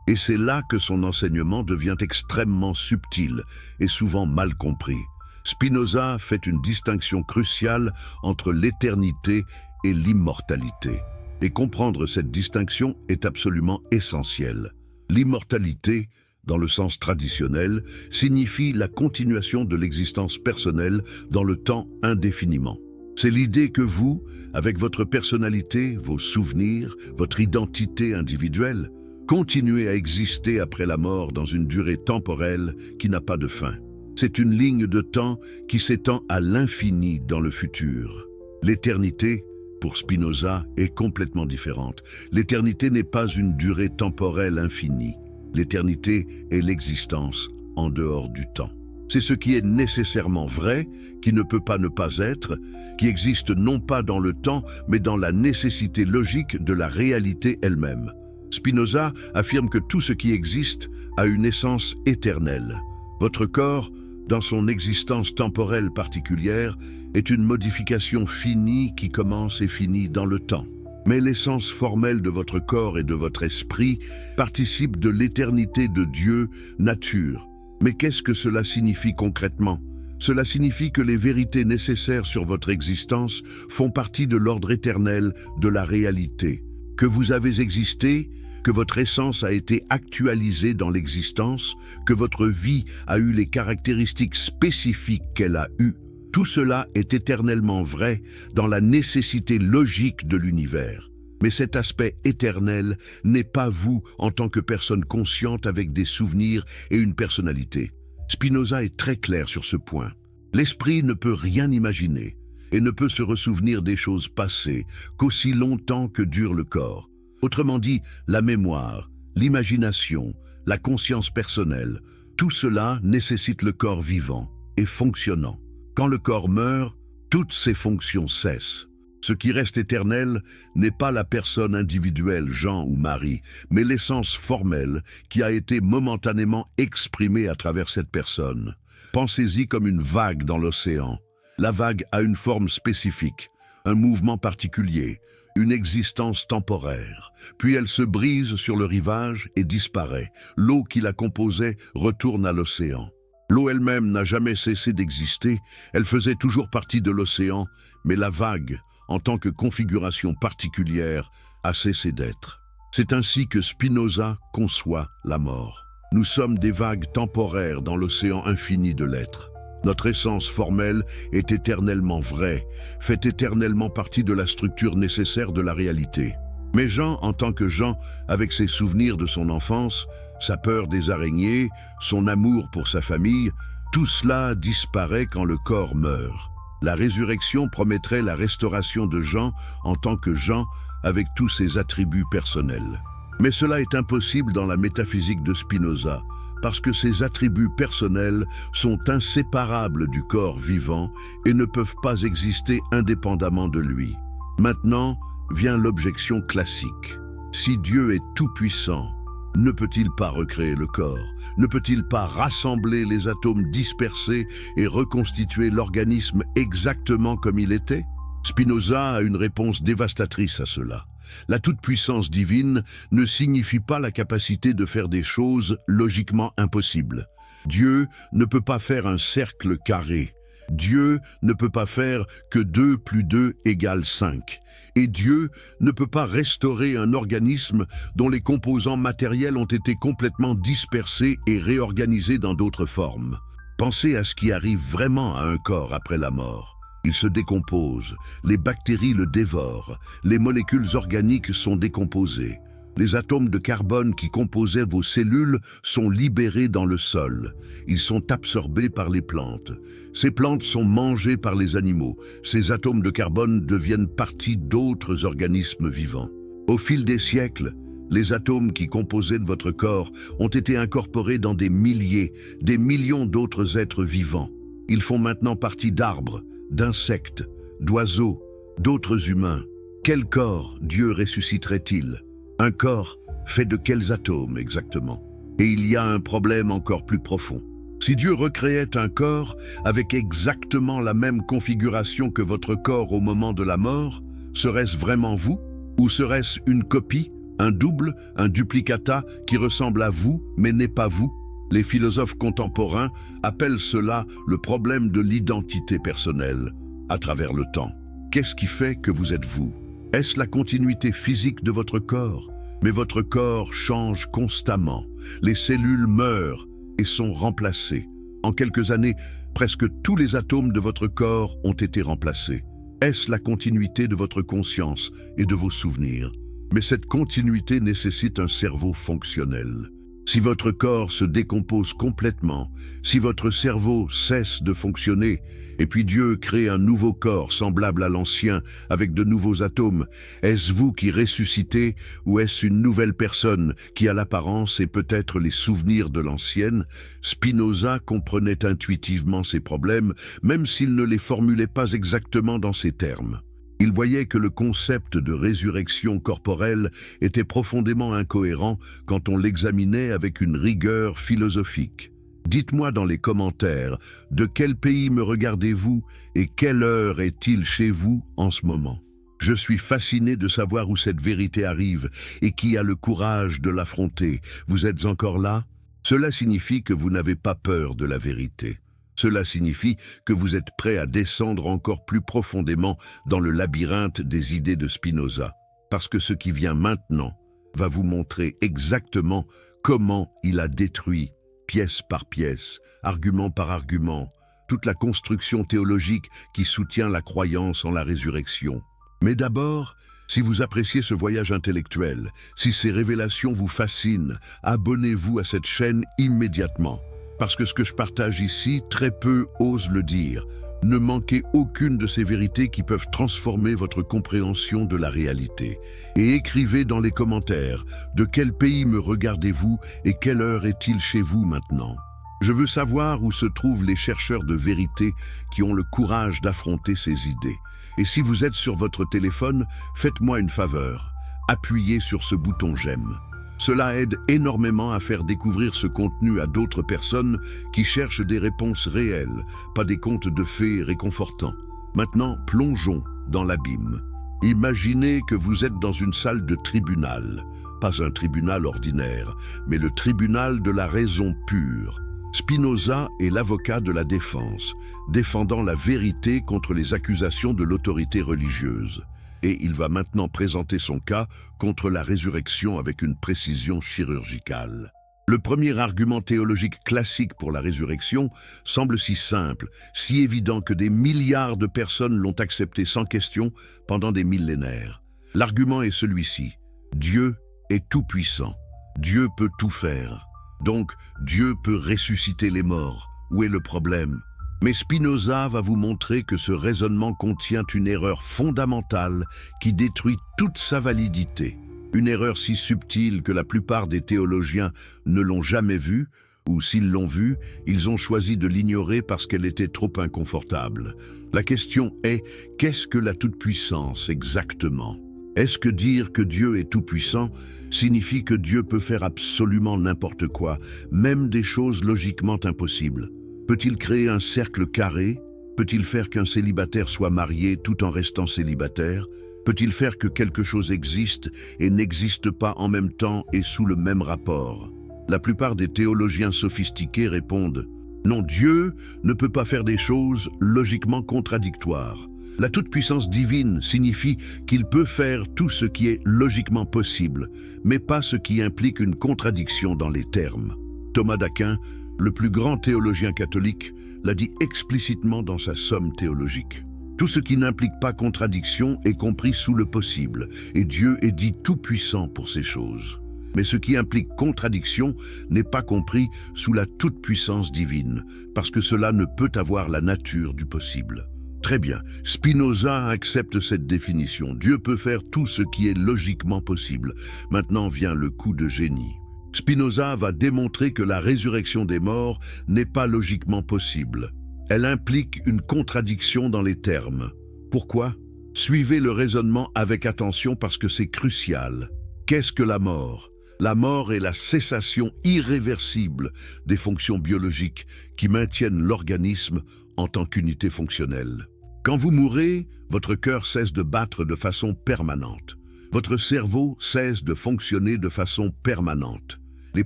et c'est là que son enseignement devient extrêmement subtil et souvent mal compris. Spinoza fait une distinction cruciale entre l'éternité et l'immortalité. Et comprendre cette distinction est absolument essentiel. L'immortalité, dans le sens traditionnel, signifie la continuation de l'existence personnelle dans le temps indéfiniment. C'est l'idée que vous, avec votre personnalité, vos souvenirs, votre identité individuelle, continuez à exister après la mort dans une durée temporelle qui n'a pas de fin. C'est une ligne de temps qui s'étend à l'infini dans le futur. L'éternité, pour Spinoza, est complètement différente. L'éternité n'est pas une durée temporelle infinie. L'éternité est l'existence en dehors du temps. C'est ce qui est nécessairement vrai, qui ne peut pas ne pas être, qui existe non pas dans le temps, mais dans la nécessité logique de la réalité elle-même. Spinoza affirme que tout ce qui existe a une essence éternelle. Votre corps, dans son existence temporelle particulière, est une modification finie qui commence et finit dans le temps. Mais l'essence formelle de votre corps et de votre esprit participe de l'éternité de Dieu, nature. Mais qu'est-ce que cela signifie concrètement? Cela signifie que les vérités nécessaires sur votre existence font partie de l'ordre éternel de la réalité. Que vous avez existé, que votre essence a été actualisée dans l'existence, que votre vie a eu les caractéristiques spécifiques qu'elle a eues, tout cela est éternellement vrai dans la nécessité logique de l'univers. Mais cet aspect éternel n'est pas vous en tant que personne consciente avec des souvenirs et une personnalité. Spinoza est très clair sur ce point. L'esprit ne peut rien imaginer et ne peut se ressouvenir des choses passées qu'aussi longtemps que dure le corps. Autrement dit, la mémoire, l'imagination, la conscience personnelle, tout cela nécessite le corps vivant et fonctionnant. Quand le corps meurt, toutes ses fonctions cessent. Ce qui reste éternel n'est pas la personne individuelle, Jean ou Marie, mais l'essence formelle qui a été momentanément exprimée à travers cette personne. Pensez-y comme une vague dans l'océan. La vague a une forme spécifique, un mouvement particulier, une existence temporaire. Puis elle se brise sur le rivage et disparaît. L'eau qui la composait retourne à l'océan. L'eau elle-même n'a jamais cessé d'exister, elle faisait toujours partie de l'océan, mais la vague, en tant que configuration particulière, a cessé d'être. C'est ainsi que Spinoza conçoit la mort. Nous sommes des vagues temporaires dans l'océan infini de l'être. Notre essence formelle est éternellement vraie, fait éternellement partie de la structure nécessaire de la réalité. Mais Jean, en tant que Jean, avec ses souvenirs de son enfance, sa peur des araignées, son amour pour sa famille, tout cela disparaît quand le corps meurt. La résurrection promettrait la restauration de Jean en tant que Jean avec tous ses attributs personnels. Mais cela est impossible dans la métaphysique de Spinoza, parce que ces attributs personnels sont inséparables du corps vivant et ne peuvent pas exister indépendamment de lui. Maintenant vient l'objection classique. Si Dieu est tout-puissant, ne peut-il pas recréer le corps? Ne peut-il pas rassembler les atomes dispersés et reconstituer l'organisme exactement comme il était? Spinoza a une réponse dévastatrice à cela. La toute-puissance divine ne signifie pas la capacité de faire des choses logiquement impossibles. Dieu ne peut pas faire un cercle carré. Dieu ne peut pas faire que 2 + 2 = 5. Et Dieu ne peut pas restaurer un organisme dont les composants matériels ont été complètement dispersés et réorganisés dans d'autres formes. Pensez à ce qui arrive vraiment à un corps après la mort. Il se décompose, les bactéries le dévorent, les molécules organiques sont décomposées. Les atomes de carbone qui composaient vos cellules sont libérés dans le sol. Ils sont absorbés par les plantes. Ces plantes sont mangées par les animaux. Ces atomes de carbone deviennent partie d'autres organismes vivants. Au fil des siècles, les atomes qui composaient de votre corps ont été incorporés dans des milliers, des millions d'autres êtres vivants. Ils font maintenant partie d'arbres, d'insectes, d'oiseaux, d'autres humains. Quel corps Dieu ressusciterait-il? Un corps fait de quels atomes exactement? Et il y a un problème encore plus profond. Si Dieu recréait un corps avec exactement la même configuration que votre corps au moment de la mort, serait-ce vraiment vous? Ou serait-ce une copie, un double, un duplicata qui ressemble à vous mais n'est pas vous? Les philosophes contemporains appellent cela le problème de l'identité personnelle à travers le temps. Qu'est-ce qui fait que vous êtes vous? Est-ce la continuité physique de votre corps? Mais votre corps change constamment. Les cellules meurent et sont remplacées. En quelques années, presque tous les atomes de votre corps ont été remplacés. Est-ce la continuité de votre conscience et de vos souvenirs? Mais cette continuité nécessite un cerveau fonctionnel. Si votre corps se décompose complètement, si votre cerveau cesse de fonctionner, et puis Dieu crée un nouveau corps semblable à l'ancien, avec de nouveaux atomes, est-ce vous qui ressuscitez ou est-ce une nouvelle personne qui a l'apparence et peut-être les souvenirs de l'ancienne? Spinoza comprenait intuitivement ces problèmes, même s'il ne les formulait pas exactement dans ces termes. Il voyait que le concept de résurrection corporelle était profondément incohérent quand on l'examinait avec une rigueur philosophique. Dites-moi dans les commentaires, de quel pays me regardez-vous et quelle heure est-il chez vous en ce moment? Je suis fasciné de savoir où cette vérité arrive et qui a le courage de l'affronter. Vous êtes encore là? Cela signifie que vous n'avez pas peur de la vérité. Cela signifie que vous êtes prêt à descendre encore plus profondément dans le labyrinthe des idées de Spinoza, parce que ce qui vient maintenant va vous montrer exactement comment il a détruit, pièce par pièce, argument par argument, toute la construction théologique qui soutient la croyance en la résurrection. Mais d'abord, si vous appréciez ce voyage intellectuel, si ces révélations vous fascinent, abonnez-vous à cette chaîne immédiatement. Parce que ce que je partage ici, très peu osent le dire. Ne manquez aucune de ces vérités qui peuvent transformer votre compréhension de la réalité. Et écrivez dans les commentaires, de quel pays me regardez-vous et quelle heure est-il chez vous maintenant? Je veux savoir où se trouvent les chercheurs de vérité qui ont le courage d'affronter ces idées. Et si vous êtes sur votre téléphone, faites-moi une faveur. Appuyez sur ce bouton j'aime. Cela aide énormément à faire découvrir ce contenu à d'autres personnes qui cherchent des réponses réelles, pas des contes de fées réconfortants. Maintenant, plongeons dans l'abîme. Imaginez que vous êtes dans une salle de tribunal, pas un tribunal ordinaire, mais le tribunal de la raison pure. Spinoza est l'avocat de la défense, défendant la vérité contre les accusations de l'autorité religieuse. Et il va maintenant présenter son cas contre la résurrection avec une précision chirurgicale. Le premier argument théologique classique pour la résurrection semble si simple, si évident que des milliards de personnes l'ont accepté sans question pendant des millénaires. L'argument est celui-ci: Dieu est tout-puissant. Dieu peut tout faire. Donc, Dieu peut ressusciter les morts. Où est le problème? Mais Spinoza va vous montrer que ce raisonnement contient une erreur fondamentale qui détruit toute sa validité. Une erreur si subtile que la plupart des théologiens ne l'ont jamais vue, ou s'ils l'ont vue, ils ont choisi de l'ignorer parce qu'elle était trop inconfortable. La question est, qu'est-ce que la toute-puissance exactement? Est-ce que dire que Dieu est tout-puissant signifie que Dieu peut faire absolument n'importe quoi, même des choses logiquement impossibles? Peut-il créer un cercle carré? Peut-il faire qu'un célibataire soit marié tout en restant célibataire? Peut-il faire que quelque chose existe et n'existe pas en même temps et sous le même rapport? La plupart des théologiens sophistiqués répondent « Non, Dieu ne peut pas faire des choses logiquement contradictoires. La toute-puissance divine signifie qu'il peut faire tout ce qui est logiquement possible, mais pas ce qui implique une contradiction dans les termes. » Thomas d'Aquin, le plus grand théologien catholique, l'a dit explicitement dans sa Somme théologique. Tout ce qui n'implique pas contradiction est compris sous le possible, et Dieu est dit tout-puissant pour ces choses. Mais ce qui implique contradiction n'est pas compris sous la toute-puissance divine, parce que cela ne peut avoir la nature du possible. Très bien, Spinoza accepte cette définition. Dieu peut faire tout ce qui est logiquement possible. Maintenant vient le coup de génie. Spinoza va démontrer que la résurrection des morts n'est pas logiquement possible. Elle implique une contradiction dans les termes. Pourquoi? Suivez le raisonnement avec attention parce que c'est crucial. Qu'est-ce que la mort? La mort est la cessation irréversible des fonctions biologiques qui maintiennent l'organisme en tant qu'unité fonctionnelle. Quand vous mourrez, votre cœur cesse de battre de façon permanente. Votre cerveau cesse de fonctionner de façon permanente. Les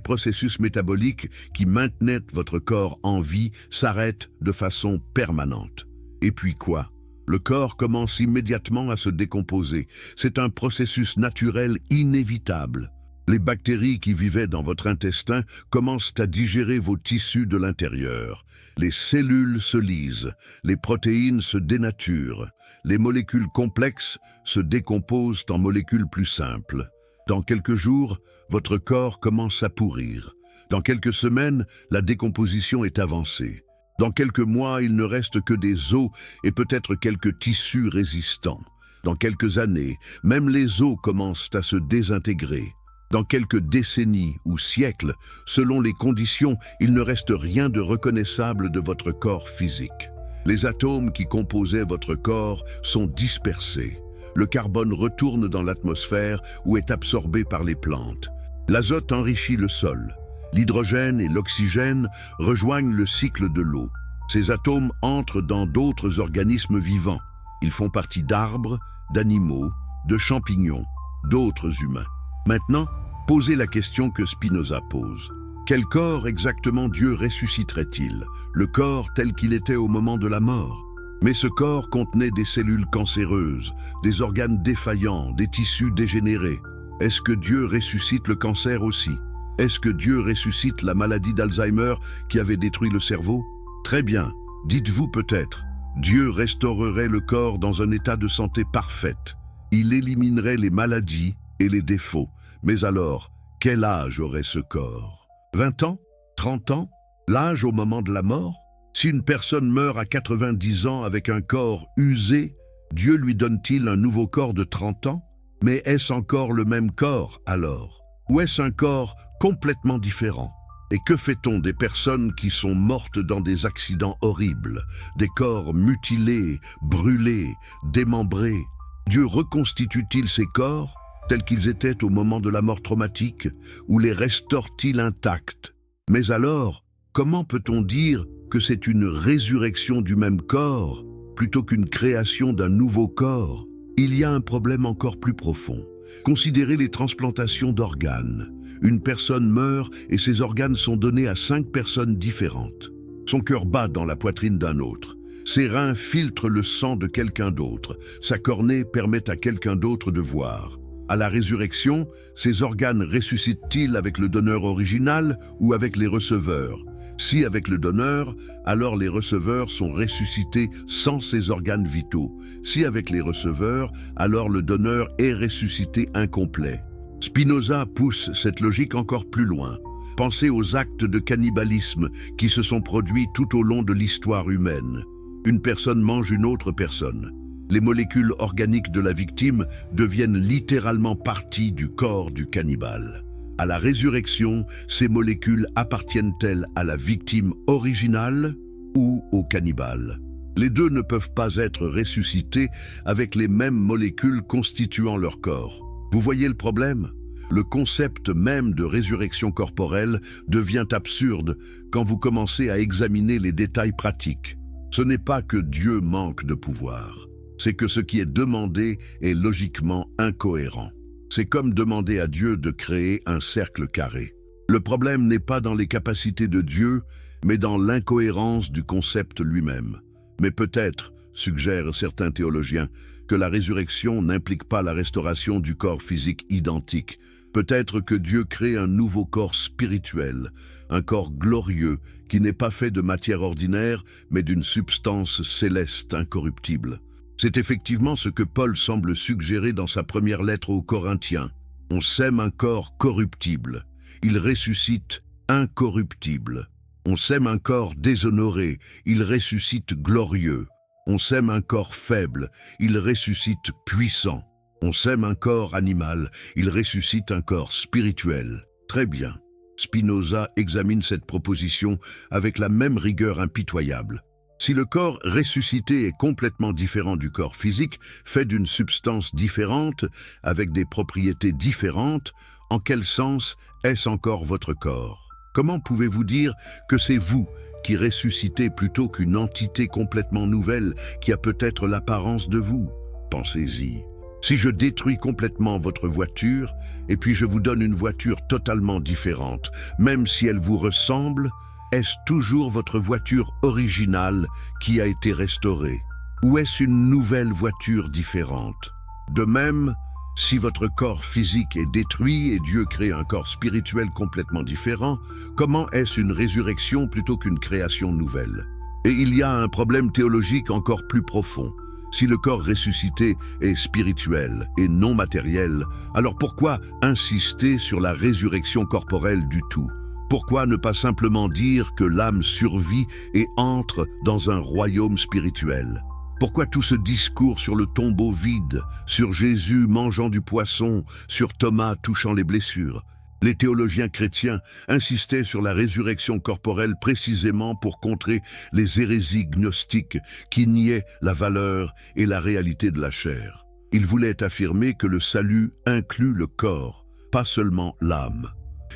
processus métaboliques qui maintenaient votre corps en vie s'arrêtent de façon permanente. Et puis quoi? Le corps commence immédiatement à se décomposer. C'est un processus naturel inévitable. Les bactéries qui vivaient dans votre intestin commencent à digérer vos tissus de l'intérieur. Les cellules se lisent, les protéines se dénaturent, les molécules complexes se décomposent en molécules plus simples. Dans quelques jours, votre corps commence à pourrir. Dans quelques semaines, la décomposition est avancée. Dans quelques mois, il ne reste que des os et peut-être quelques tissus résistants. Dans quelques années, même les os commencent à se désintégrer. Dans quelques décennies ou siècles, selon les conditions, il ne reste rien de reconnaissable de votre corps physique. Les atomes qui composaient votre corps sont dispersés. Le carbone retourne dans l'atmosphère ou est absorbé par les plantes. L'azote enrichit le sol. L'hydrogène et l'oxygène rejoignent le cycle de l'eau. Ces atomes entrent dans d'autres organismes vivants. Ils font partie d'arbres, d'animaux, de champignons, d'autres humains. Maintenant, posez la question que Spinoza pose. Quel corps exactement Dieu ressusciterait-il? Le corps tel qu'il était au moment de la mort? Mais ce corps contenait des cellules cancéreuses, des organes défaillants, des tissus dégénérés. Est-ce que Dieu ressuscite le cancer aussi? Est-ce que Dieu ressuscite la maladie d'Alzheimer qui avait détruit le cerveau? Très bien, dites-vous peut-être, Dieu restaurerait le corps dans un état de santé parfaite. Il éliminerait les maladies et les défauts. Mais alors, quel âge aurait ce corps? 20 ans? 30 ans? L'âge au moment de la mort? Si une personne meurt à 90 ans avec un corps usé, Dieu lui donne-t-il un nouveau corps de 30 ans? Mais est-ce encore le même corps alors? Ou est-ce un corps complètement différent? Et que fait-on des personnes qui sont mortes dans des accidents horribles, des corps mutilés, brûlés, démembrés? Dieu reconstitue-t-il ces corps? tels qu'ils étaient au moment de la mort traumatique, ou les restaure-t-il intacts? Mais alors, comment peut-on dire que c'est une résurrection du même corps, plutôt qu'une création d'un nouveau corps? Il y a un problème encore plus profond. Considérez les transplantations d'organes. Une personne meurt et ses organes sont donnés à 5 personnes différentes. Son cœur bat dans la poitrine d'un autre. Ses reins filtrent le sang de quelqu'un d'autre. Sa cornée permet à quelqu'un d'autre de voir. À la résurrection, ces organes ressuscitent-ils avec le donneur original ou avec les receveurs? Si avec le donneur, alors les receveurs sont ressuscités sans ces organes vitaux. Si avec les receveurs, alors le donneur est ressuscité incomplet. Spinoza pousse cette logique encore plus loin. Pensez aux actes de cannibalisme qui se sont produits tout au long de l'histoire humaine. Une personne mange une autre personne. Les molécules organiques de la victime deviennent littéralement partie du corps du cannibale. À la résurrection, ces molécules appartiennent-elles à la victime originale ou au cannibale? Les deux ne peuvent pas être ressuscités avec les mêmes molécules constituant leur corps. Vous voyez le problème? Le concept même de résurrection corporelle devient absurde quand vous commencez à examiner les détails pratiques. Ce n'est pas que Dieu manque de pouvoir, c'est que ce qui est demandé est logiquement incohérent. C'est comme demander à Dieu de créer un cercle carré. Le problème n'est pas dans les capacités de Dieu, mais dans l'incohérence du concept lui-même. Mais peut-être, suggèrent certains théologiens, que la résurrection n'implique pas la restauration du corps physique identique. Peut-être que Dieu crée un nouveau corps spirituel, un corps glorieux qui n'est pas fait de matière ordinaire, mais d'une substance céleste incorruptible. C'est effectivement ce que Paul semble suggérer dans sa première lettre aux Corinthiens. On sème un corps corruptible, il ressuscite incorruptible. On sème un corps déshonoré, il ressuscite glorieux. On sème un corps faible, il ressuscite puissant. On sème un corps animal, il ressuscite un corps spirituel. Très bien. Spinoza examine cette proposition avec la même rigueur impitoyable. Si le corps ressuscité est complètement différent du corps physique, fait d'une substance différente, avec des propriétés différentes, en quel sens est-ce encore votre corps? Comment pouvez-vous dire que c'est vous qui ressuscitez plutôt qu'une entité complètement nouvelle qui a peut-être l'apparence de vous? Pensez-y. Si je détruis complètement votre voiture, et puis je vous donne une voiture totalement différente, même si elle vous ressemble, est-ce toujours votre voiture originale qui a été restaurée? Ou est-ce une nouvelle voiture différente? De même, si votre corps physique est détruit et Dieu crée un corps spirituel complètement différent, comment est-ce une résurrection plutôt qu'une création nouvelle? Et il y a un problème théologique encore plus profond. Si le corps ressuscité est spirituel et non matériel, alors pourquoi insister sur la résurrection corporelle du tout? Pourquoi ne pas simplement dire que l'âme survit et entre dans un royaume spirituel? Pourquoi tout ce discours sur le tombeau vide, sur Jésus mangeant du poisson, sur Thomas touchant les blessures? Les théologiens chrétiens insistaient sur la résurrection corporelle précisément pour contrer les hérésies gnostiques qui niaient la valeur et la réalité de la chair. Ils voulaient affirmer que le salut inclut le corps, pas seulement l'âme.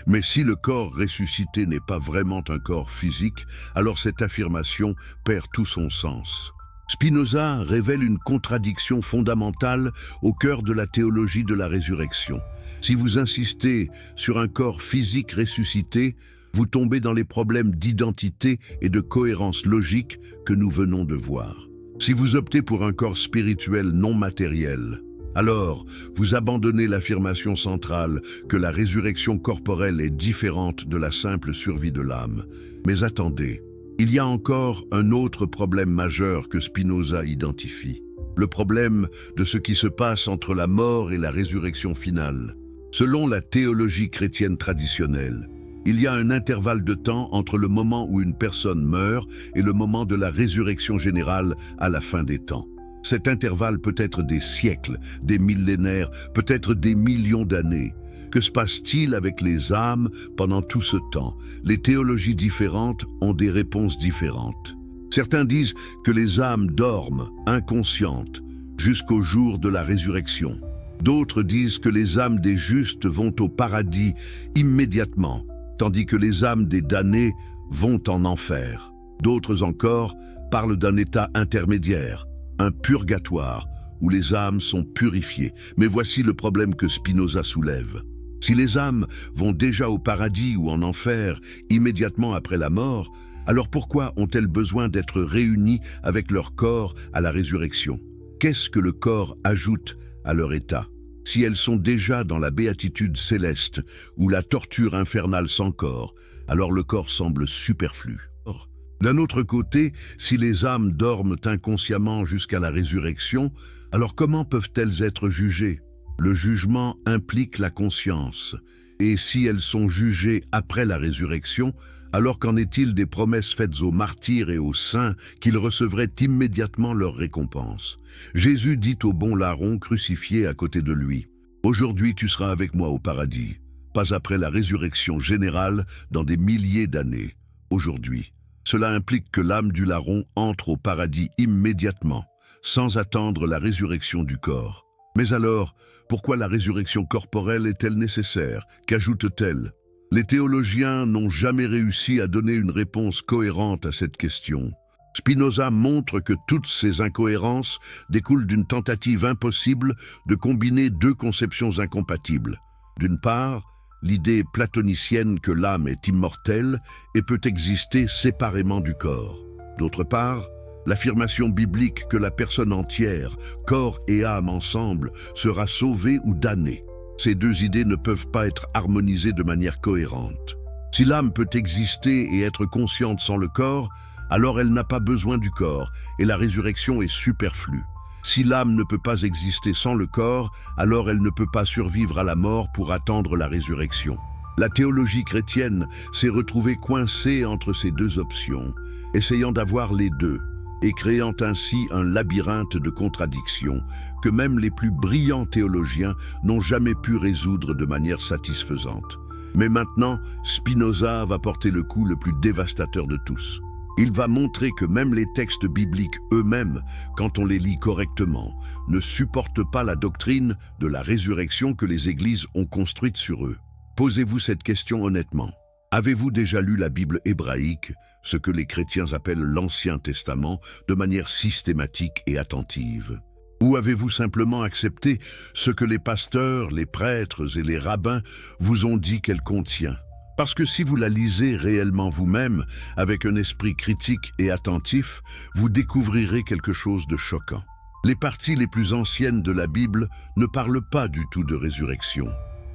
Mais si le corps ressuscité n'est pas vraiment un corps physique, alors cette affirmation perd tout son sens. Spinoza révèle une contradiction fondamentale au cœur de la théologie de la résurrection. Si vous insistez sur un corps physique ressuscité, vous tombez dans les problèmes d'identité et de cohérence logique que nous venons de voir. Si vous optez pour un corps spirituel non matériel, alors vous abandonnez l'affirmation centrale que la résurrection corporelle est différente de la simple survie de l'âme. Mais attendez, il y a encore un autre problème majeur que Spinoza identifie. Le problème de ce qui se passe entre la mort et la résurrection finale. Selon la théologie chrétienne traditionnelle, il y a un intervalle de temps entre le moment où une personne meurt et le moment de la résurrection générale à la fin des temps. Cet intervalle peut être des siècles, des millénaires, peut-être des millions d'années. Que se passe-t-il avec les âmes pendant tout ce temps? Les théologies différentes ont des réponses différentes. Certains disent que les âmes dorment, inconscientes, jusqu'au jour de la résurrection. D'autres disent que les âmes des justes vont au paradis immédiatement, tandis que les âmes des damnés vont en enfer. D'autres encore parlent d'un état intermédiaire, un purgatoire, où les âmes sont purifiées. Mais voici le problème que Spinoza soulève. Si les âmes vont déjà au paradis ou en enfer immédiatement après la mort, alors pourquoi ont-elles besoin d'être réunies avec leur corps à la résurrection? Qu'est-ce que le corps ajoute à leur état? Si elles sont déjà dans la béatitude céleste ou la torture infernale sans corps, alors le corps semble superflu. D'un autre côté, si les âmes dorment inconsciemment jusqu'à la résurrection, alors comment peuvent-elles être jugées? Le jugement implique la conscience. Et si elles sont jugées après la résurrection, alors qu'en est-il des promesses faites aux martyrs et aux saints qu'ils recevraient immédiatement leur récompense? Jésus dit au bon larron crucifié à côté de lui, « Aujourd'hui tu seras avec moi au paradis, pas après la résurrection générale dans des milliers d'années. Aujourd'hui. » Cela implique que l'âme du larron entre au paradis immédiatement, sans attendre la résurrection du corps. Mais alors, pourquoi la résurrection corporelle est-elle nécessaire? Qu'ajoute-t-elle? Les théologiens n'ont jamais réussi à donner une réponse cohérente à cette question. Spinoza montre que toutes ces incohérences découlent d'une tentative impossible de combiner deux conceptions incompatibles. D'une part, l'idée platonicienne que l'âme est immortelle et peut exister séparément du corps. D'autre part, l'affirmation biblique que la personne entière, corps et âme ensemble, sera sauvée ou damnée. Ces deux idées ne peuvent pas être harmonisées de manière cohérente. Si l'âme peut exister et être consciente sans le corps, alors elle n'a pas besoin du corps et la résurrection est superflue. Si l'âme ne peut pas exister sans le corps, alors elle ne peut pas survivre à la mort pour attendre la résurrection. La théologie chrétienne s'est retrouvée coincée entre ces deux options, essayant d'avoir les deux, et créant ainsi un labyrinthe de contradictions que même les plus brillants théologiens n'ont jamais pu résoudre de manière satisfaisante. Mais maintenant, Spinoza va porter le coup le plus dévastateur de tous. Il va montrer que même les textes bibliques eux-mêmes, quand on les lit correctement, ne supportent pas la doctrine de la résurrection que les églises ont construite sur eux. Posez-vous cette question honnêtement. Avez-vous déjà lu la Bible hébraïque, ce que les chrétiens appellent l'Ancien Testament, de manière systématique et attentive? Ou avez-vous simplement accepté ce que les pasteurs, les prêtres et les rabbins vous ont dit qu'elle contient? Parce que si vous la lisez réellement vous-même, avec un esprit critique et attentif, vous découvrirez quelque chose de choquant. Les parties les plus anciennes de la Bible ne parlent pas du tout de résurrection.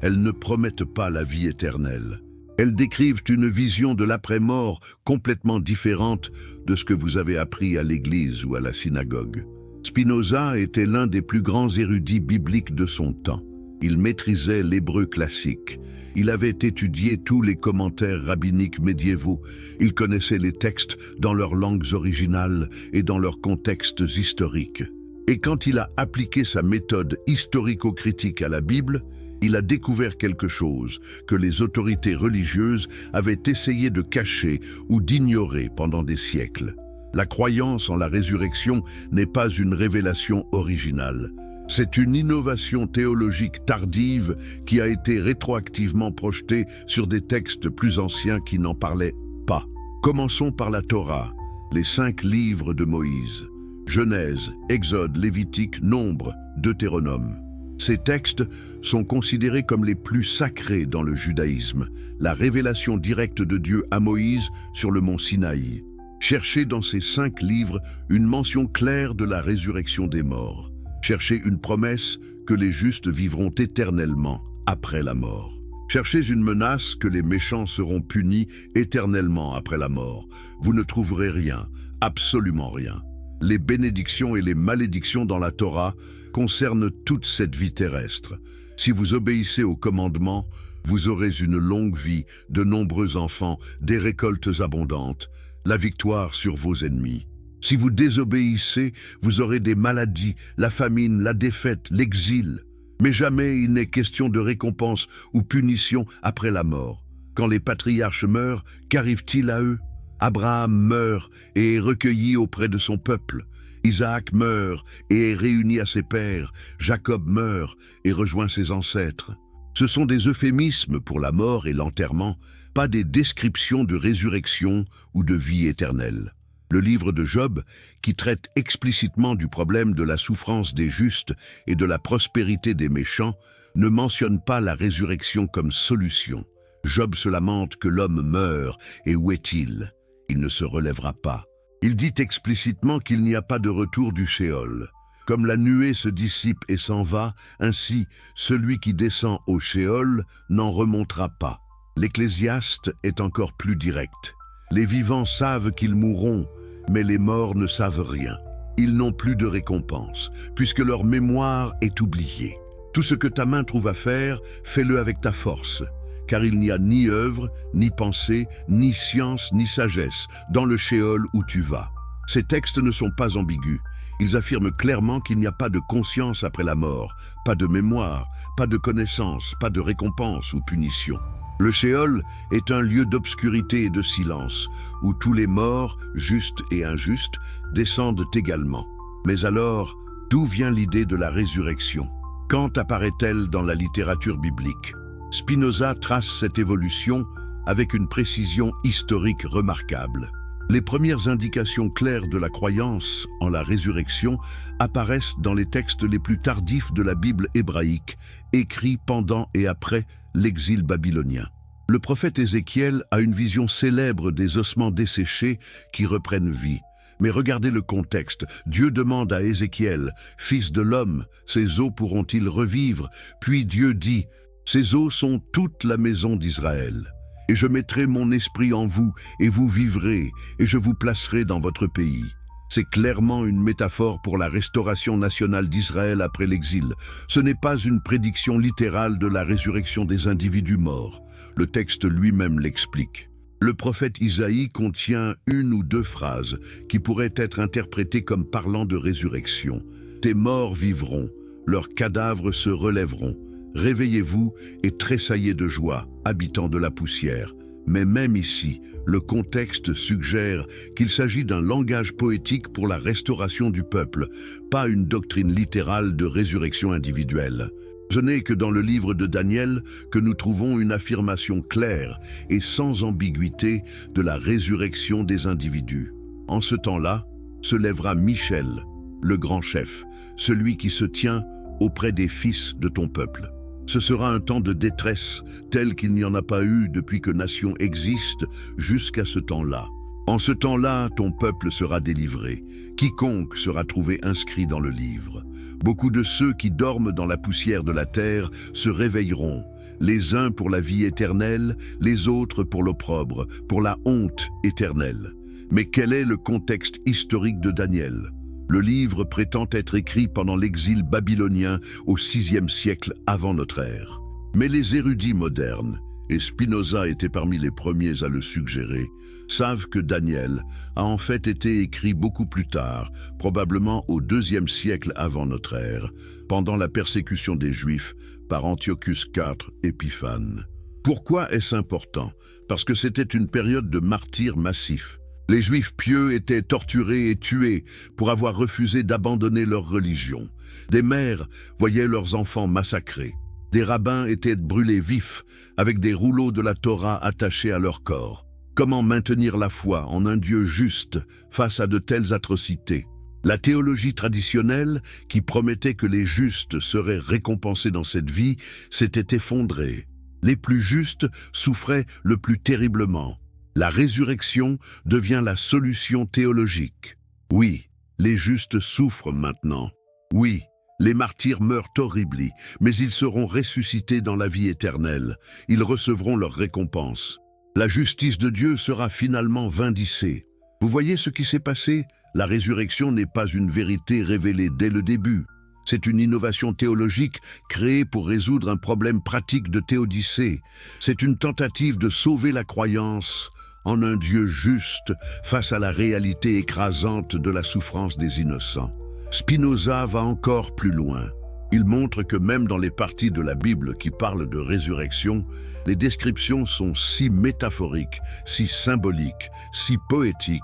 Elles ne promettent pas la vie éternelle. Elles décrivent une vision de l'après-mort complètement différente de ce que vous avez appris à l'église ou à la synagogue. Spinoza était l'un des plus grands érudits bibliques de son temps. Il maîtrisait l'hébreu classique. Il avait étudié tous les commentaires rabbiniques médiévaux. Il connaissait les textes dans leurs langues originales et dans leurs contextes historiques. Et quand il a appliqué sa méthode historico-critique à la Bible, il a découvert quelque chose que les autorités religieuses avaient essayé de cacher ou d'ignorer pendant des siècles. La croyance en la résurrection n'est pas une révélation originale. C'est une innovation théologique tardive qui a été rétroactivement projetée sur des textes plus anciens qui n'en parlaient pas. Commençons par la Torah, les 5 livres de Moïse. Genèse, Exode, Lévitique, Nombre, Deutéronome. Ces textes sont considérés comme les plus sacrés dans le judaïsme, la révélation directe de Dieu à Moïse sur le mont Sinaï. Cherchez dans ces 5 livres une mention claire de la résurrection des morts. Cherchez une promesse que les justes vivront éternellement après la mort. Cherchez une menace que les méchants seront punis éternellement après la mort. Vous ne trouverez rien, absolument rien. Les bénédictions et les malédictions dans la Torah concernent toute cette vie terrestre. Si vous obéissez aux commandements, vous aurez une longue vie, de nombreux enfants, des récoltes abondantes, la victoire sur vos ennemis. Si vous désobéissez, vous aurez des maladies, la famine, la défaite, l'exil. Mais jamais il n'est question de récompense ou punition après la mort. Quand les patriarches meurent, qu'arrive-t-il à eux? Abraham meurt et est recueilli auprès de son peuple. Isaac meurt et est réuni à ses pères, Jacob meurt et rejoint ses ancêtres. Ce sont des euphémismes pour la mort et l'enterrement, pas des descriptions de résurrection ou de vie éternelle. Le livre de Job, qui traite explicitement du problème de la souffrance des justes et de la prospérité des méchants, ne mentionne pas la résurrection comme solution. Job se lamente que l'homme meurt, et où est-il? Il ne se relèvera pas. Il dit explicitement qu'il n'y a pas de retour du Shéol. Comme la nuée se dissipe et s'en va, ainsi celui qui descend au Shéol n'en remontera pas. L'Ecclésiaste est encore plus direct. Les vivants savent qu'ils mourront, mais les morts ne savent rien. Ils n'ont plus de récompense, puisque leur mémoire est oubliée. Tout ce que ta main trouve à faire, fais-le avec ta force, car il n'y a ni œuvre, ni pensée, ni science, ni sagesse dans le Shéol où tu vas. Ces textes ne sont pas ambigus. Ils affirment clairement qu'il n'y a pas de conscience après la mort, pas de mémoire, pas de connaissance, pas de récompense ou punition. Le Shéol est un lieu d'obscurité et de silence, où tous les morts, justes et injustes, descendent également. Mais alors, d'où vient l'idée de la résurrection? Quand apparaît-elle dans la littérature biblique? Spinoza trace cette évolution avec une précision historique remarquable. Les premières indications claires de la croyance en la résurrection apparaissent dans les textes les plus tardifs de la Bible hébraïque, écrits pendant et après l'exil babylonien. Le prophète Ézéchiel a une vision célèbre des ossements desséchés qui reprennent vie. Mais regardez le contexte. Dieu demande à Ézéchiel, « Fils de l'homme, ces os pourront-ils revivre ?» Puis Dieu dit, « Ces os sont toute la maison d'Israël. Et je mettrai mon esprit en vous, et vous vivrez, et je vous placerai dans votre pays. » C'est clairement une métaphore pour la restauration nationale d'Israël après l'exil. Ce n'est pas une prédiction littérale de la résurrection des individus morts. Le texte lui-même l'explique. Le prophète Isaïe contient une ou deux phrases qui pourraient être interprétées comme parlant de résurrection. « Tes morts vivront, leurs cadavres se relèveront. Réveillez-vous et tressaillez de joie, habitants de la poussière. » Mais même ici, le contexte suggère qu'il s'agit d'un langage poétique pour la restauration du peuple, pas une doctrine littérale de résurrection individuelle. Ce n'est que dans le livre de Daniel que nous trouvons une affirmation claire et sans ambiguïté de la résurrection des individus. En ce temps-là, se lèvera Michel, le grand chef, celui qui se tient auprès des fils de ton peuple. Ce sera un temps de détresse tel qu'il n'y en a pas eu depuis que nation existe jusqu'à ce temps-là. En ce temps-là, ton peuple sera délivré. Quiconque sera trouvé inscrit dans le livre. Beaucoup de ceux qui dorment dans la poussière de la terre se réveilleront, les uns pour la vie éternelle, les autres pour l'opprobre, pour la honte éternelle. Mais quel est le contexte historique de Daniel ? Le livre prétend être écrit pendant l'exil babylonien au VIe siècle avant notre ère. Mais les érudits modernes, et Spinoza était parmi les premiers à le suggérer, savent que Daniel a en fait été écrit beaucoup plus tard, probablement au IIe siècle avant notre ère, pendant la persécution des Juifs par Antiochus IV Épiphane. Pourquoi est-ce important? Parce que c'était une période de martyrs massifs. Les Juifs pieux étaient torturés et tués pour avoir refusé d'abandonner leur religion. Des mères voyaient leurs enfants massacrés. Des rabbins étaient brûlés vifs avec des rouleaux de la Torah attachés à leur corps. Comment maintenir la foi en un Dieu juste face à de telles atrocités? La théologie traditionnelle, qui promettait que les justes seraient récompensés dans cette vie, s'était effondrée. Les plus justes souffraient le plus terriblement. La résurrection devient la solution théologique. Oui, les justes souffrent maintenant. Oui, les martyrs meurent horriblement, mais ils seront ressuscités dans la vie éternelle. Ils recevront leur récompense. La justice de Dieu sera finalement vindicée. Vous voyez ce qui s'est passé? La résurrection n'est pas une vérité révélée dès le début. C'est une innovation théologique créée pour résoudre un problème pratique de théodicée. C'est une tentative de sauver la croyance en un Dieu juste face à la réalité écrasante de la souffrance des innocents. Spinoza va encore plus loin. Il montre que même dans les parties de la Bible qui parlent de résurrection, les descriptions sont si métaphoriques, si symboliques, si poétiques,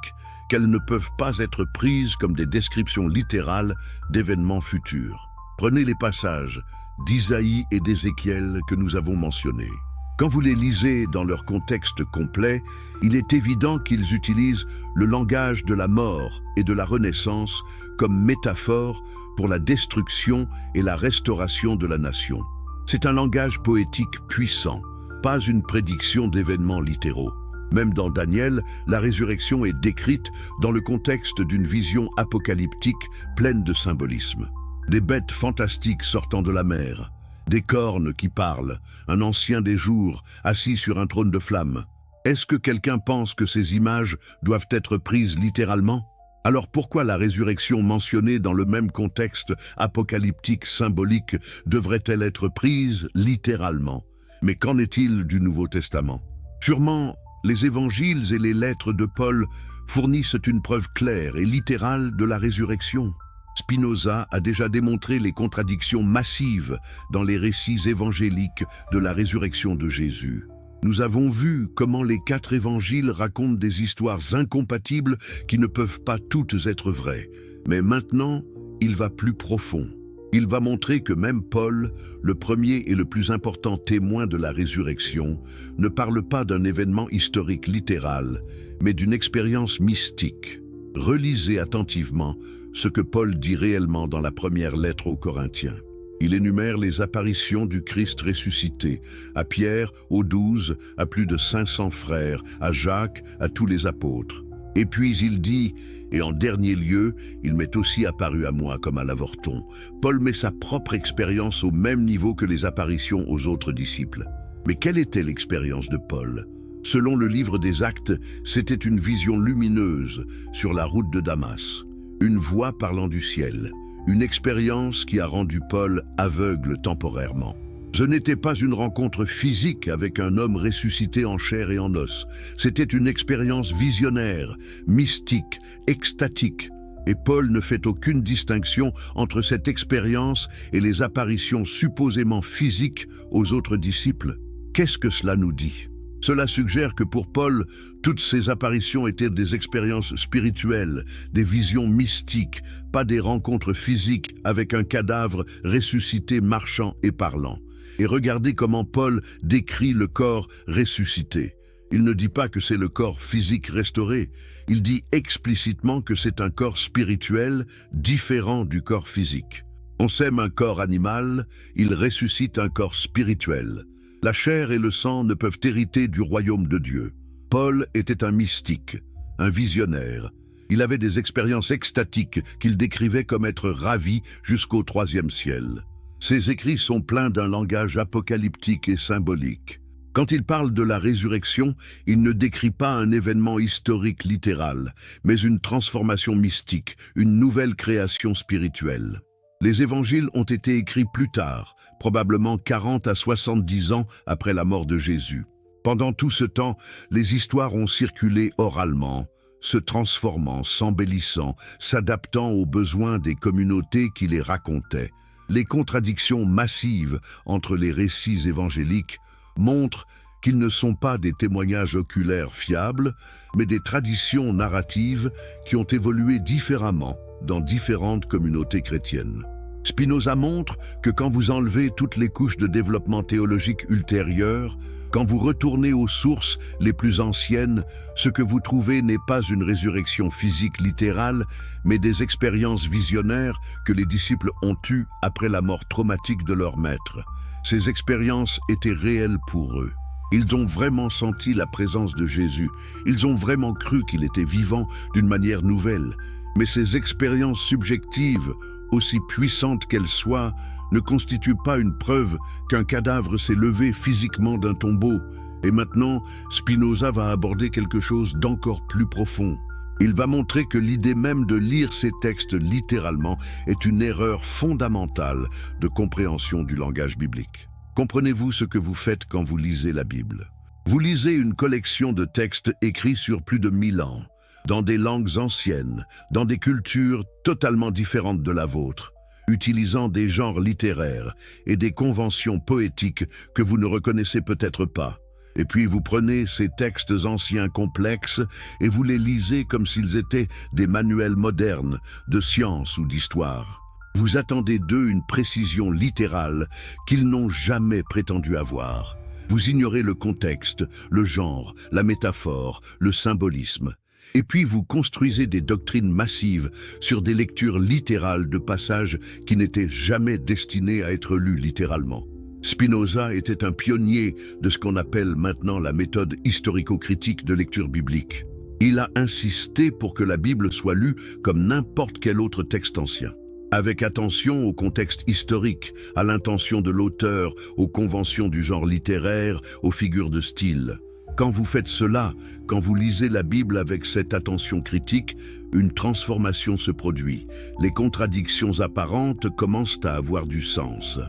qu'elles ne peuvent pas être prises comme des descriptions littérales d'événements futurs. Prenez les passages d'Isaïe et d'Ézéchiel que nous avons mentionnés. Quand vous les lisez dans leur contexte complet, il est évident qu'ils utilisent le langage de la mort et de la renaissance comme métaphore pour la destruction et la restauration de la nation. C'est un langage poétique puissant, pas une prédiction d'événements littéraux. Même dans Daniel, la résurrection est décrite dans le contexte d'une vision apocalyptique pleine de symbolisme. Des bêtes fantastiques sortant de la mer, des cornes qui parlent, un ancien des jours assis sur un trône de flammes. Est-ce que quelqu'un pense que ces images doivent être prises littéralement? Alors pourquoi la résurrection mentionnée dans le même contexte apocalyptique symbolique devrait-elle être prise littéralement? Mais qu'en est-il du Nouveau Testament? Sûrement, les évangiles et les lettres de Paul fournissent une preuve claire et littérale de la résurrection. Spinoza a déjà démontré les contradictions massives dans les récits évangéliques de la résurrection de Jésus. Nous avons vu comment les 4 évangiles racontent des histoires incompatibles qui ne peuvent pas toutes être vraies. Mais maintenant, il va plus profond. Il va montrer que même Paul, le premier et le plus important témoin de la résurrection, ne parle pas d'un événement historique littéral, mais d'une expérience mystique. Relisez attentivement ce que Paul dit réellement dans la première lettre aux Corinthiens. Il énumère les apparitions du Christ ressuscité, à Pierre, aux 12, à plus de 500 frères, à Jacques, à tous les apôtres. Et puis il dit, et en dernier lieu, il m'est aussi apparu à moi comme à l'avorton. Paul met sa propre expérience au même niveau que les apparitions aux autres disciples. Mais quelle était l'expérience de Paul? Selon le livre des Actes, c'était une vision lumineuse sur la route de Damas, une voix parlant du ciel, une expérience qui a rendu Paul aveugle temporairement. Ce n'était pas une rencontre physique avec un homme ressuscité en chair et en os. C'était une expérience visionnaire, mystique, extatique. Et Paul ne fait aucune distinction entre cette expérience et les apparitions supposément physiques aux autres disciples. Qu'est-ce que cela nous dit? Cela suggère que pour Paul, toutes ces apparitions étaient des expériences spirituelles, des visions mystiques, pas des rencontres physiques avec un cadavre ressuscité marchant et parlant. Et regardez comment Paul décrit le corps ressuscité. Il ne dit pas que c'est le corps physique restauré, il dit explicitement que c'est un corps spirituel différent du corps physique. On sème un corps animal, il ressuscite un corps spirituel. La chair et le sang ne peuvent hériter du royaume de Dieu. Paul était un mystique, un visionnaire. Il avait des expériences extatiques qu'il décrivait comme être ravi jusqu'au 3e ciel. Ses écrits sont pleins d'un langage apocalyptique et symbolique. Quand il parle de la résurrection, il ne décrit pas un événement historique littéral, mais une transformation mystique, une nouvelle création spirituelle. Les évangiles ont été écrits plus tard, probablement 40 à 70 ans après la mort de Jésus. Pendant tout ce temps, les histoires ont circulé oralement, se transformant, s'embellissant, s'adaptant aux besoins des communautés qui les racontaient. Les contradictions massives entre les récits évangéliques montrent qu'ils ne sont pas des témoignages oculaires fiables, mais des traditions narratives qui ont évolué différemment dans différentes communautés chrétiennes. Spinoza montre que quand vous enlevez toutes les couches de développement théologique ultérieures, quand vous retournez aux sources les plus anciennes, ce que vous trouvez n'est pas une résurrection physique littérale, mais des expériences visionnaires que les disciples ont eues après la mort traumatique de leur maître. Ces expériences étaient réelles pour eux. Ils ont vraiment senti la présence de Jésus. Ils ont vraiment cru qu'il était vivant d'une manière nouvelle. Mais ces expériences subjectives, aussi puissantes qu'elles soient, ne constituent pas une preuve qu'un cadavre s'est levé physiquement d'un tombeau. Et maintenant, Spinoza va aborder quelque chose d'encore plus profond. Il va montrer que l'idée même de lire ces textes littéralement est une erreur fondamentale de compréhension du langage biblique. Comprenez-vous ce que vous faites quand vous lisez la Bible? Vous lisez une collection de textes écrits sur plus de 1000 ans, dans des langues anciennes, dans des cultures totalement différentes de la vôtre, utilisant des genres littéraires et des conventions poétiques que vous ne reconnaissez peut-être pas. Et puis vous prenez ces textes anciens complexes et vous les lisez comme s'ils étaient des manuels modernes de science ou d'histoire. Vous attendez d'eux une précision littérale qu'ils n'ont jamais prétendu avoir. Vous ignorez le contexte, le genre, la métaphore, le symbolisme. Et puis vous construisez des doctrines massives sur des lectures littérales de passages qui n'étaient jamais destinés à être lus littéralement. Spinoza était un pionnier de ce qu'on appelle maintenant la méthode historico-critique de lecture biblique. Il a insisté pour que la Bible soit lue comme n'importe quel autre texte ancien, avec attention au contexte historique, à l'intention de l'auteur, aux conventions du genre littéraire, aux figures de style. Quand vous faites cela, quand vous lisez la Bible avec cette attention critique, une transformation se produit. Les contradictions apparentes commencent à avoir du sens.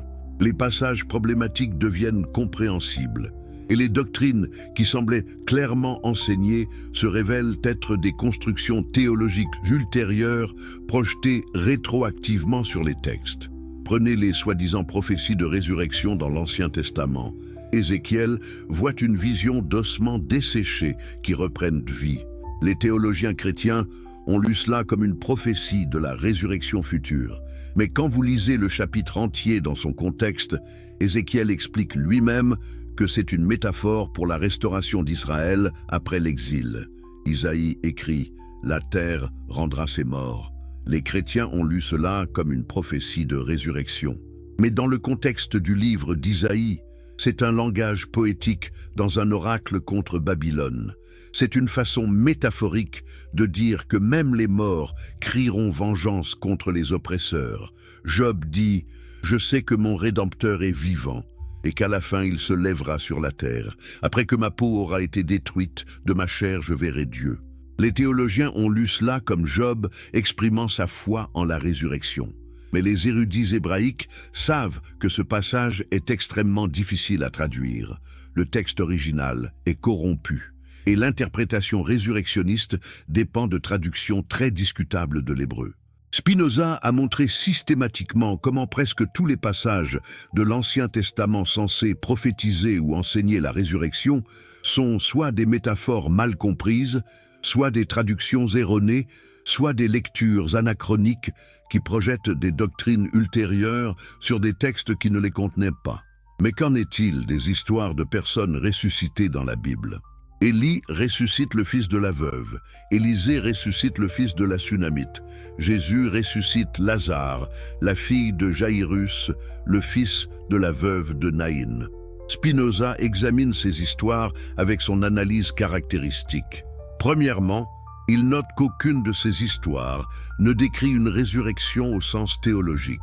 Les passages problématiques deviennent compréhensibles. Et les doctrines qui semblaient clairement enseignées se révèlent être des constructions théologiques ultérieures projetées rétroactivement sur les textes. Prenez les soi-disant prophéties de résurrection dans l'Ancien Testament. Ézéchiel voit une vision d'ossements desséchés qui reprennent vie. Les théologiens chrétiens ont lu cela comme une prophétie de la résurrection future. Mais quand vous lisez le chapitre entier dans son contexte, Ézéchiel explique lui-même que c'est une métaphore pour la restauration d'Israël après l'exil. Isaïe écrit « La terre rendra ses morts ». Les chrétiens ont lu cela comme une prophétie de résurrection. Mais dans le contexte du livre d'Isaïe, c'est un langage poétique dans un oracle contre Babylone. C'est une façon métaphorique de dire que même les morts crieront vengeance contre les oppresseurs. Job dit « Je sais que mon Rédempteur est vivant et qu'à la fin il se lèvera sur la terre. Après que ma peau aura été détruite, de ma chair je verrai Dieu. » Les théologiens ont lu cela comme Job exprimant sa foi en la résurrection. Mais les érudits hébraïques savent que ce passage est extrêmement difficile à traduire. Le texte original est corrompu et l'interprétation résurrectionniste dépend de traductions très discutables de l'hébreu. Spinoza a montré systématiquement comment presque tous les passages de l'Ancien Testament censés prophétiser ou enseigner la résurrection sont soit des métaphores mal comprises, soit des traductions erronées, soit des lectures anachroniques qui projettent des doctrines ultérieures sur des textes qui ne les contenaient pas. Mais qu'en est-il des histoires de personnes ressuscitées dans la Bible? Élie ressuscite le fils de la veuve, Élisée ressuscite le fils de la Sunamite, Jésus ressuscite Lazare, la fille de Jaïrus, le fils de la veuve de Naïn. Spinoza examine ces histoires avec son analyse caractéristique. Premièrement, il note qu'aucune de ces histoires ne décrit une résurrection au sens théologique.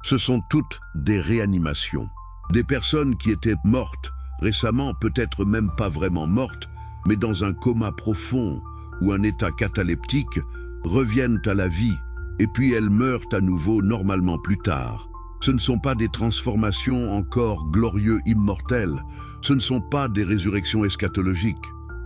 Ce sont toutes des réanimations. Des personnes qui étaient mortes récemment, peut-être même pas vraiment mortes, mais dans un coma profond ou un état cataleptique, reviennent à la vie et puis elles meurent à nouveau normalement plus tard. Ce ne sont pas des transformations encore glorieux immortelles, ce ne sont pas des résurrections eschatologiques.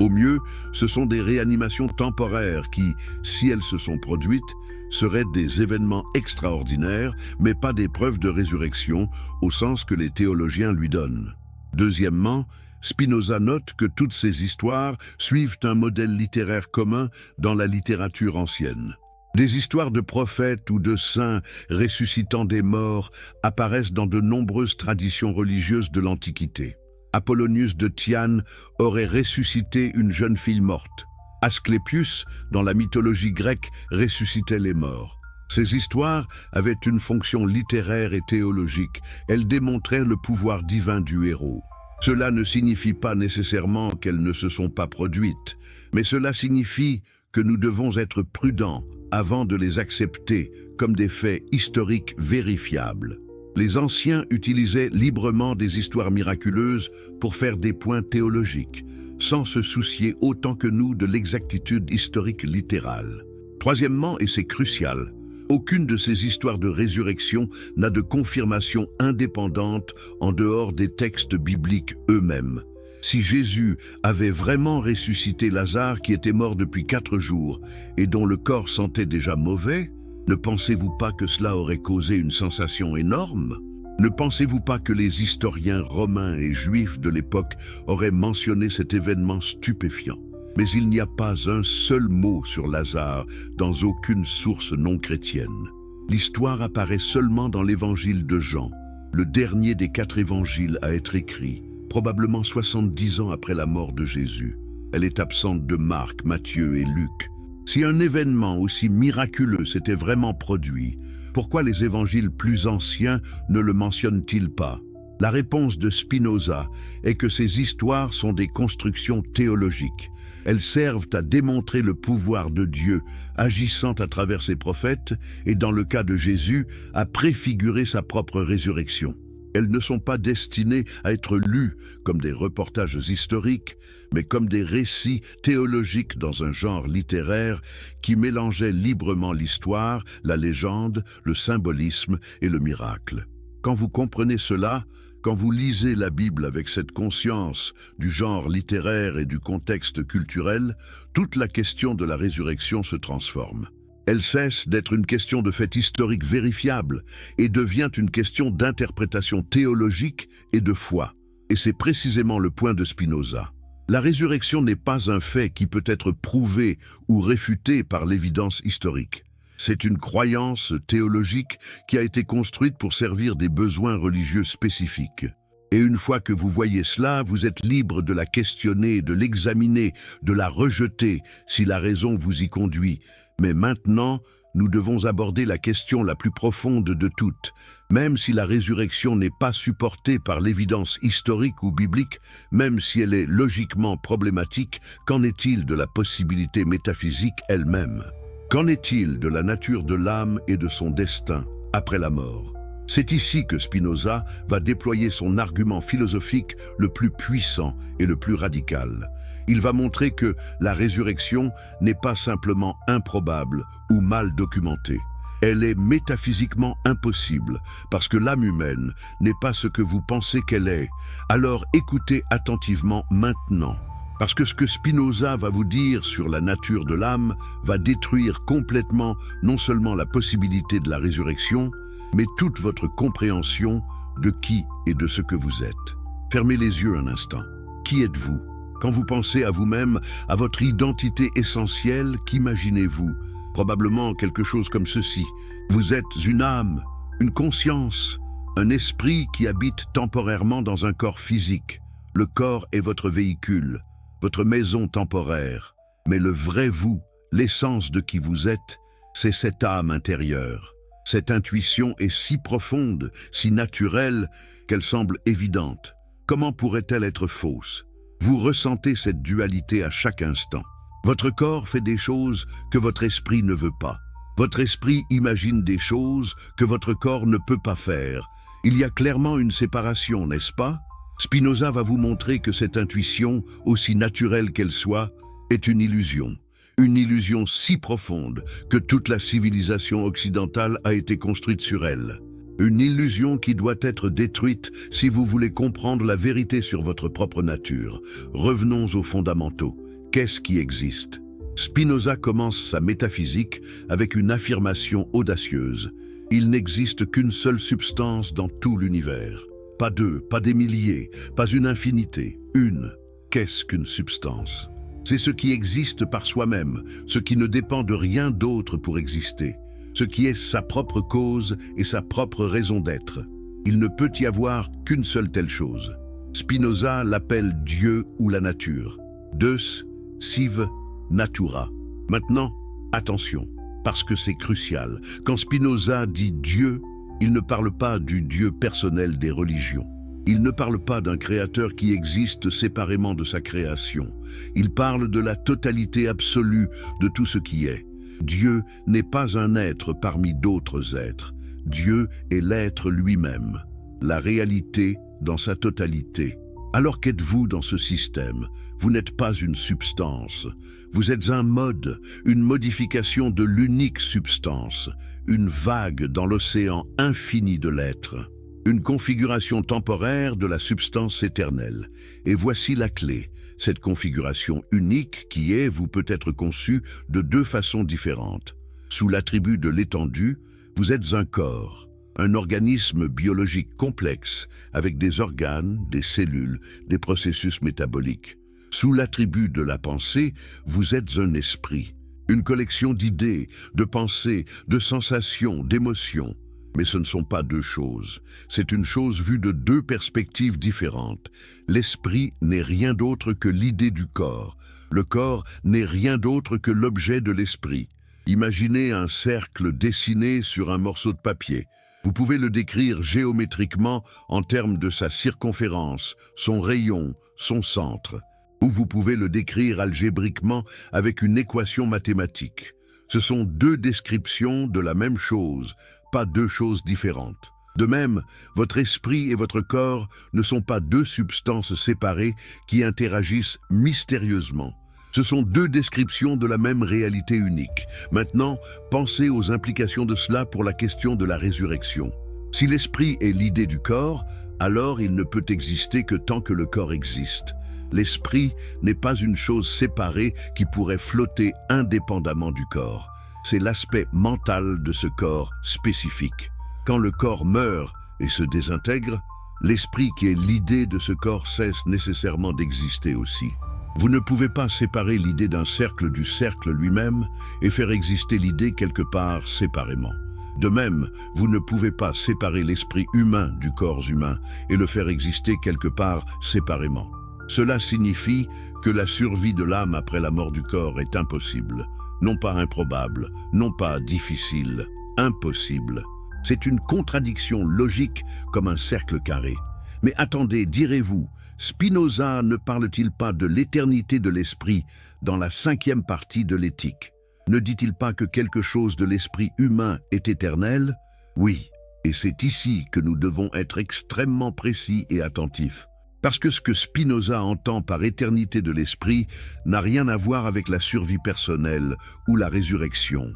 Au mieux, ce sont des réanimations temporaires qui, si elles se sont produites, seraient des événements extraordinaires, mais pas des preuves de résurrection au sens que les théologiens lui donnent. Deuxièmement, Spinoza note que toutes ces histoires suivent un modèle littéraire commun dans la littérature ancienne. Des histoires de prophètes ou de saints ressuscitant des morts apparaissent dans de nombreuses traditions religieuses de l'Antiquité. Apollonius de Tyane aurait ressuscité une jeune fille morte. Asclépius, dans la mythologie grecque, ressuscitait les morts. Ces histoires avaient une fonction littéraire et théologique. Elles démontraient le pouvoir divin du héros. Cela ne signifie pas nécessairement qu'elles ne se sont pas produites, mais cela signifie que nous devons être prudents avant de les accepter comme des faits historiques vérifiables. Les anciens utilisaient librement des histoires miraculeuses pour faire des points théologiques, sans se soucier autant que nous de l'exactitude historique littérale. Troisièmement, et c'est crucial, aucune de ces histoires de résurrection n'a de confirmation indépendante en dehors des textes bibliques eux-mêmes. Si Jésus avait vraiment ressuscité Lazare qui était mort depuis 4 jours et dont le corps sentait déjà mauvais, ne pensez-vous pas que cela aurait causé une sensation énorme? Ne pensez-vous pas que les historiens romains et juifs de l'époque auraient mentionné cet événement stupéfiant? Mais il n'y a pas un seul mot sur Lazare dans aucune source non chrétienne. L'histoire apparaît seulement dans l'évangile de Jean, le dernier des 4 évangiles à être écrit, probablement 70 ans après la mort de Jésus. Elle est absente de Marc, Matthieu et Luc. Si un événement aussi miraculeux s'était vraiment produit, pourquoi les évangiles plus anciens ne le mentionnent-ils pas? La réponse de Spinoza est que ces histoires sont des constructions théologiques. Elles servent à démontrer le pouvoir de Dieu agissant à travers ses prophètes et, dans le cas de Jésus, à préfigurer sa propre résurrection. Elles ne sont pas destinées à être lues comme des reportages historiques, mais comme des récits théologiques dans un genre littéraire qui mélangeait librement l'histoire, la légende, le symbolisme et le miracle. Quand vous comprenez cela, quand vous lisez la Bible avec cette conscience du genre littéraire et du contexte culturel, toute la question de la résurrection se transforme. Elle cesse d'être une question de fait historique vérifiable et devient une question d'interprétation théologique et de foi. Et c'est précisément le point de Spinoza. La résurrection n'est pas un fait qui peut être prouvé ou réfuté par l'évidence historique. C'est une croyance théologique qui a été construite pour servir des besoins religieux spécifiques. Et une fois que vous voyez cela, vous êtes libre de la questionner, de l'examiner, de la rejeter si la raison vous y conduit. Mais maintenant, nous devons aborder la question la plus profonde de toutes. Même si la résurrection n'est pas supportée par l'évidence historique ou biblique, même si elle est logiquement problématique, qu'en est-il de la possibilité métaphysique elle-même? Qu'en est-il de la nature de l'âme et de son destin après la mort? C'est ici que Spinoza va déployer son argument philosophique le plus puissant et le plus radical. Il va montrer que la résurrection n'est pas simplement improbable ou mal documentée. Elle est métaphysiquement impossible parce que l'âme humaine n'est pas ce que vous pensez qu'elle est. Alors écoutez attentivement maintenant. Parce que ce que Spinoza va vous dire sur la nature de l'âme va détruire complètement non seulement la possibilité de la résurrection, mais toute votre compréhension de qui et de ce que vous êtes. Fermez les yeux un instant. Qui êtes-vous? Quand vous pensez à vous-même, à votre identité essentielle, qu'imaginez-vous? Probablement quelque chose comme ceci. Vous êtes une âme, une conscience, un esprit qui habite temporairement dans un corps physique. Le corps est votre véhicule, votre maison temporaire. Mais le vrai vous, l'essence de qui vous êtes, c'est cette âme intérieure. Cette intuition est si profonde, si naturelle, qu'elle semble évidente. Comment pourrait-elle être fausse? Vous ressentez cette dualité à chaque instant. Votre corps fait des choses que votre esprit ne veut pas. Votre esprit imagine des choses que votre corps ne peut pas faire. Il y a clairement une séparation, n'est-ce pas? Spinoza va vous montrer que cette intuition, aussi naturelle qu'elle soit, est une illusion. Une illusion si profonde que toute la civilisation occidentale a été construite sur elle. Une illusion qui doit être détruite si vous voulez comprendre la vérité sur votre propre nature. Revenons aux fondamentaux. Qu'est-ce qui existe? Spinoza commence sa métaphysique avec une affirmation audacieuse. Il n'existe qu'une seule substance dans tout l'univers. Pas deux, pas des milliers, pas une infinité. Une. Qu'est-ce qu'une substance? C'est ce qui existe par soi-même, ce qui ne dépend de rien d'autre pour exister, ce qui est sa propre cause et sa propre raison d'être. Il ne peut y avoir qu'une seule telle chose. Spinoza l'appelle Dieu ou la nature. Deus, sive, natura. Maintenant, attention, parce que c'est crucial. Quand Spinoza dit Dieu, il ne parle pas du Dieu personnel des religions. Il ne parle pas d'un créateur qui existe séparément de sa création. Il parle de la totalité absolue de tout ce qui est. Dieu n'est pas un être parmi d'autres êtres. Dieu est l'être lui-même, la réalité dans sa totalité. Alors qu'êtes-vous dans ce système? Vous n'êtes pas une substance. Vous êtes un mode, une modification de l'unique substance, une vague dans l'océan infini de l'être. Une configuration temporaire de la substance éternelle. Et voici la clé. Cette configuration unique qui est, vous peut être conçue de deux façons différentes. Sous l'attribut de l'étendue, vous êtes un corps. Un organisme biologique complexe, avec des organes, des cellules, des processus métaboliques. Sous l'attribut de la pensée, vous êtes un esprit. Une collection d'idées, de pensées, de sensations, d'émotions. Mais ce ne sont pas deux choses. C'est une chose vue de deux perspectives différentes. L'esprit n'est rien d'autre que l'idée du corps. Le corps n'est rien d'autre que l'objet de l'esprit. Imaginez un cercle dessiné sur un morceau de papier. Vous pouvez le décrire géométriquement en termes de sa circonférence, son rayon, son centre. Ou vous pouvez le décrire algébriquement avec une équation mathématique. Ce sont deux descriptions de la même chose, pas deux choses différentes. De même, votre esprit et votre corps ne sont pas deux substances séparées qui interagissent mystérieusement. Ce sont deux descriptions de la même réalité unique. Maintenant, pensez aux implications de cela pour la question de la résurrection. Si l'esprit est l'idée du corps, alors il ne peut exister que tant que le corps existe. L'esprit n'est pas une chose séparée qui pourrait flotter indépendamment du corps. C'est l'aspect mental de ce corps spécifique. Quand le corps meurt et se désintègre, l'esprit qui est l'idée de ce corps cesse nécessairement d'exister aussi. Vous ne pouvez pas séparer l'idée d'un cercle du cercle lui-même et faire exister l'idée quelque part séparément. De même, vous ne pouvez pas séparer l'esprit humain du corps humain et le faire exister quelque part séparément. Cela signifie que la survie de l'âme après la mort du corps est impossible. Non pas improbable, non pas difficile, impossible. C'est une contradiction logique comme un cercle carré. Mais attendez, direz-vous, Spinoza ne parle-t-il pas de l'éternité de l'esprit dans la 5e partie de l'Éthique? Ne dit-il pas que quelque chose de l'esprit humain est éternel? Oui, et c'est ici que nous devons être extrêmement précis et attentifs. Parce que ce que Spinoza entend par éternité de l'esprit n'a rien à voir avec la survie personnelle ou la résurrection.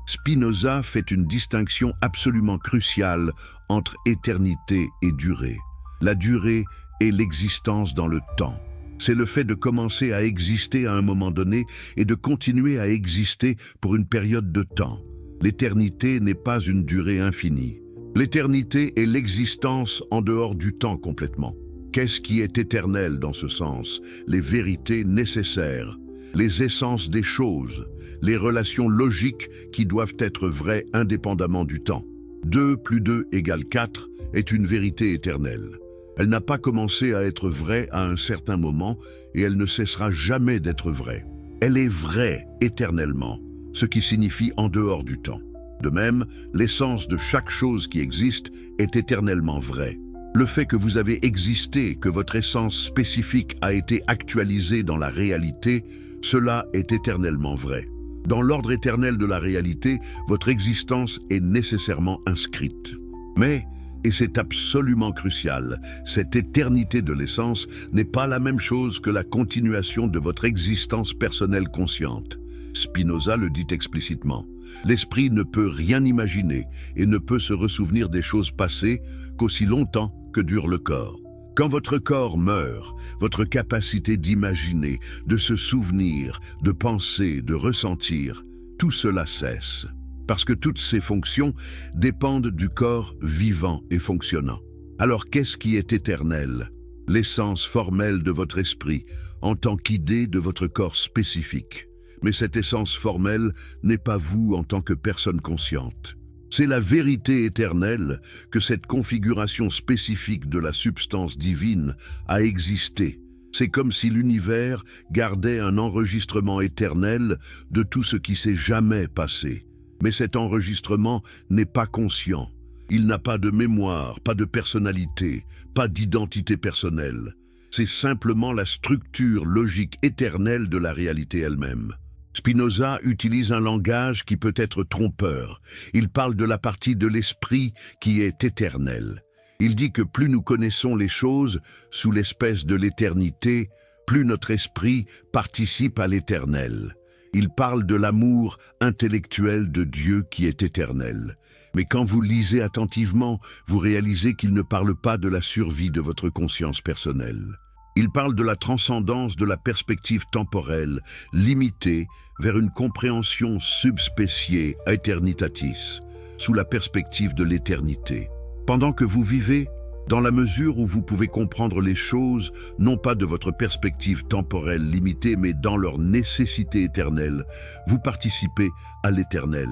Spinoza fait une distinction absolument cruciale entre éternité et durée. La durée est l'existence dans le temps. C'est le fait de commencer à exister à un moment donné et de continuer à exister pour une période de temps. L'éternité n'est pas une durée infinie. L'éternité est l'existence en dehors du temps complètement. Qu'est-ce qui est éternel dans ce sens? Les vérités nécessaires, les essences des choses, les relations logiques qui doivent être vraies indépendamment du temps. 2 plus 2 égale 4 est une vérité éternelle. Elle n'a pas commencé à être vraie à un certain moment et elle ne cessera jamais d'être vraie. Elle est vraie éternellement, ce qui signifie en dehors du temps. De même, l'essence de chaque chose qui existe est éternellement vraie. Le fait que vous avez existé, que votre essence spécifique a été actualisée dans la réalité, cela est éternellement vrai. Dans l'ordre éternel de la réalité, votre existence est nécessairement inscrite. Mais, et c'est absolument crucial, cette éternité de l'essence n'est pas la même chose que la continuation de votre existence personnelle consciente. Spinoza le dit explicitement. L'esprit ne peut rien imaginer et ne peut se ressouvenir des choses passées qu'aussi longtemps que dure le corps. Quand votre corps meurt, votre capacité d'imaginer, de se souvenir, de penser, de ressentir, tout cela cesse. Parce que toutes ces fonctions dépendent du corps vivant et fonctionnant. Alors qu'est-ce qui est éternel? L'essence formelle de votre esprit, en tant qu'idée de votre corps spécifique. Mais cette essence formelle n'est pas vous en tant que personne consciente. C'est la vérité éternelle que cette configuration spécifique de la substance divine a existé. C'est comme si l'univers gardait un enregistrement éternel de tout ce qui s'est jamais passé. Mais cet enregistrement n'est pas conscient. Il n'a pas de mémoire, pas de personnalité, pas d'identité personnelle. C'est simplement la structure logique éternelle de la réalité elle-même. Spinoza utilise un langage qui peut être trompeur. Il parle de la partie de l'esprit qui est éternelle. Il dit que plus nous connaissons les choses sous l'espèce de l'éternité, plus notre esprit participe à l'éternel. Il parle de l'amour intellectuel de Dieu qui est éternel. Mais quand vous lisez attentivement, vous réalisez qu'il ne parle pas de la survie de votre conscience personnelle. Il parle de la transcendance de la perspective temporelle, limitée vers une compréhension subspéciée, aeternitatis. sous la perspective de l'éternité. Pendant que vous vivez, dans la mesure où vous pouvez comprendre les choses, non pas de votre perspective temporelle limitée, mais dans leur nécessité éternelle, vous participez à l'éternel.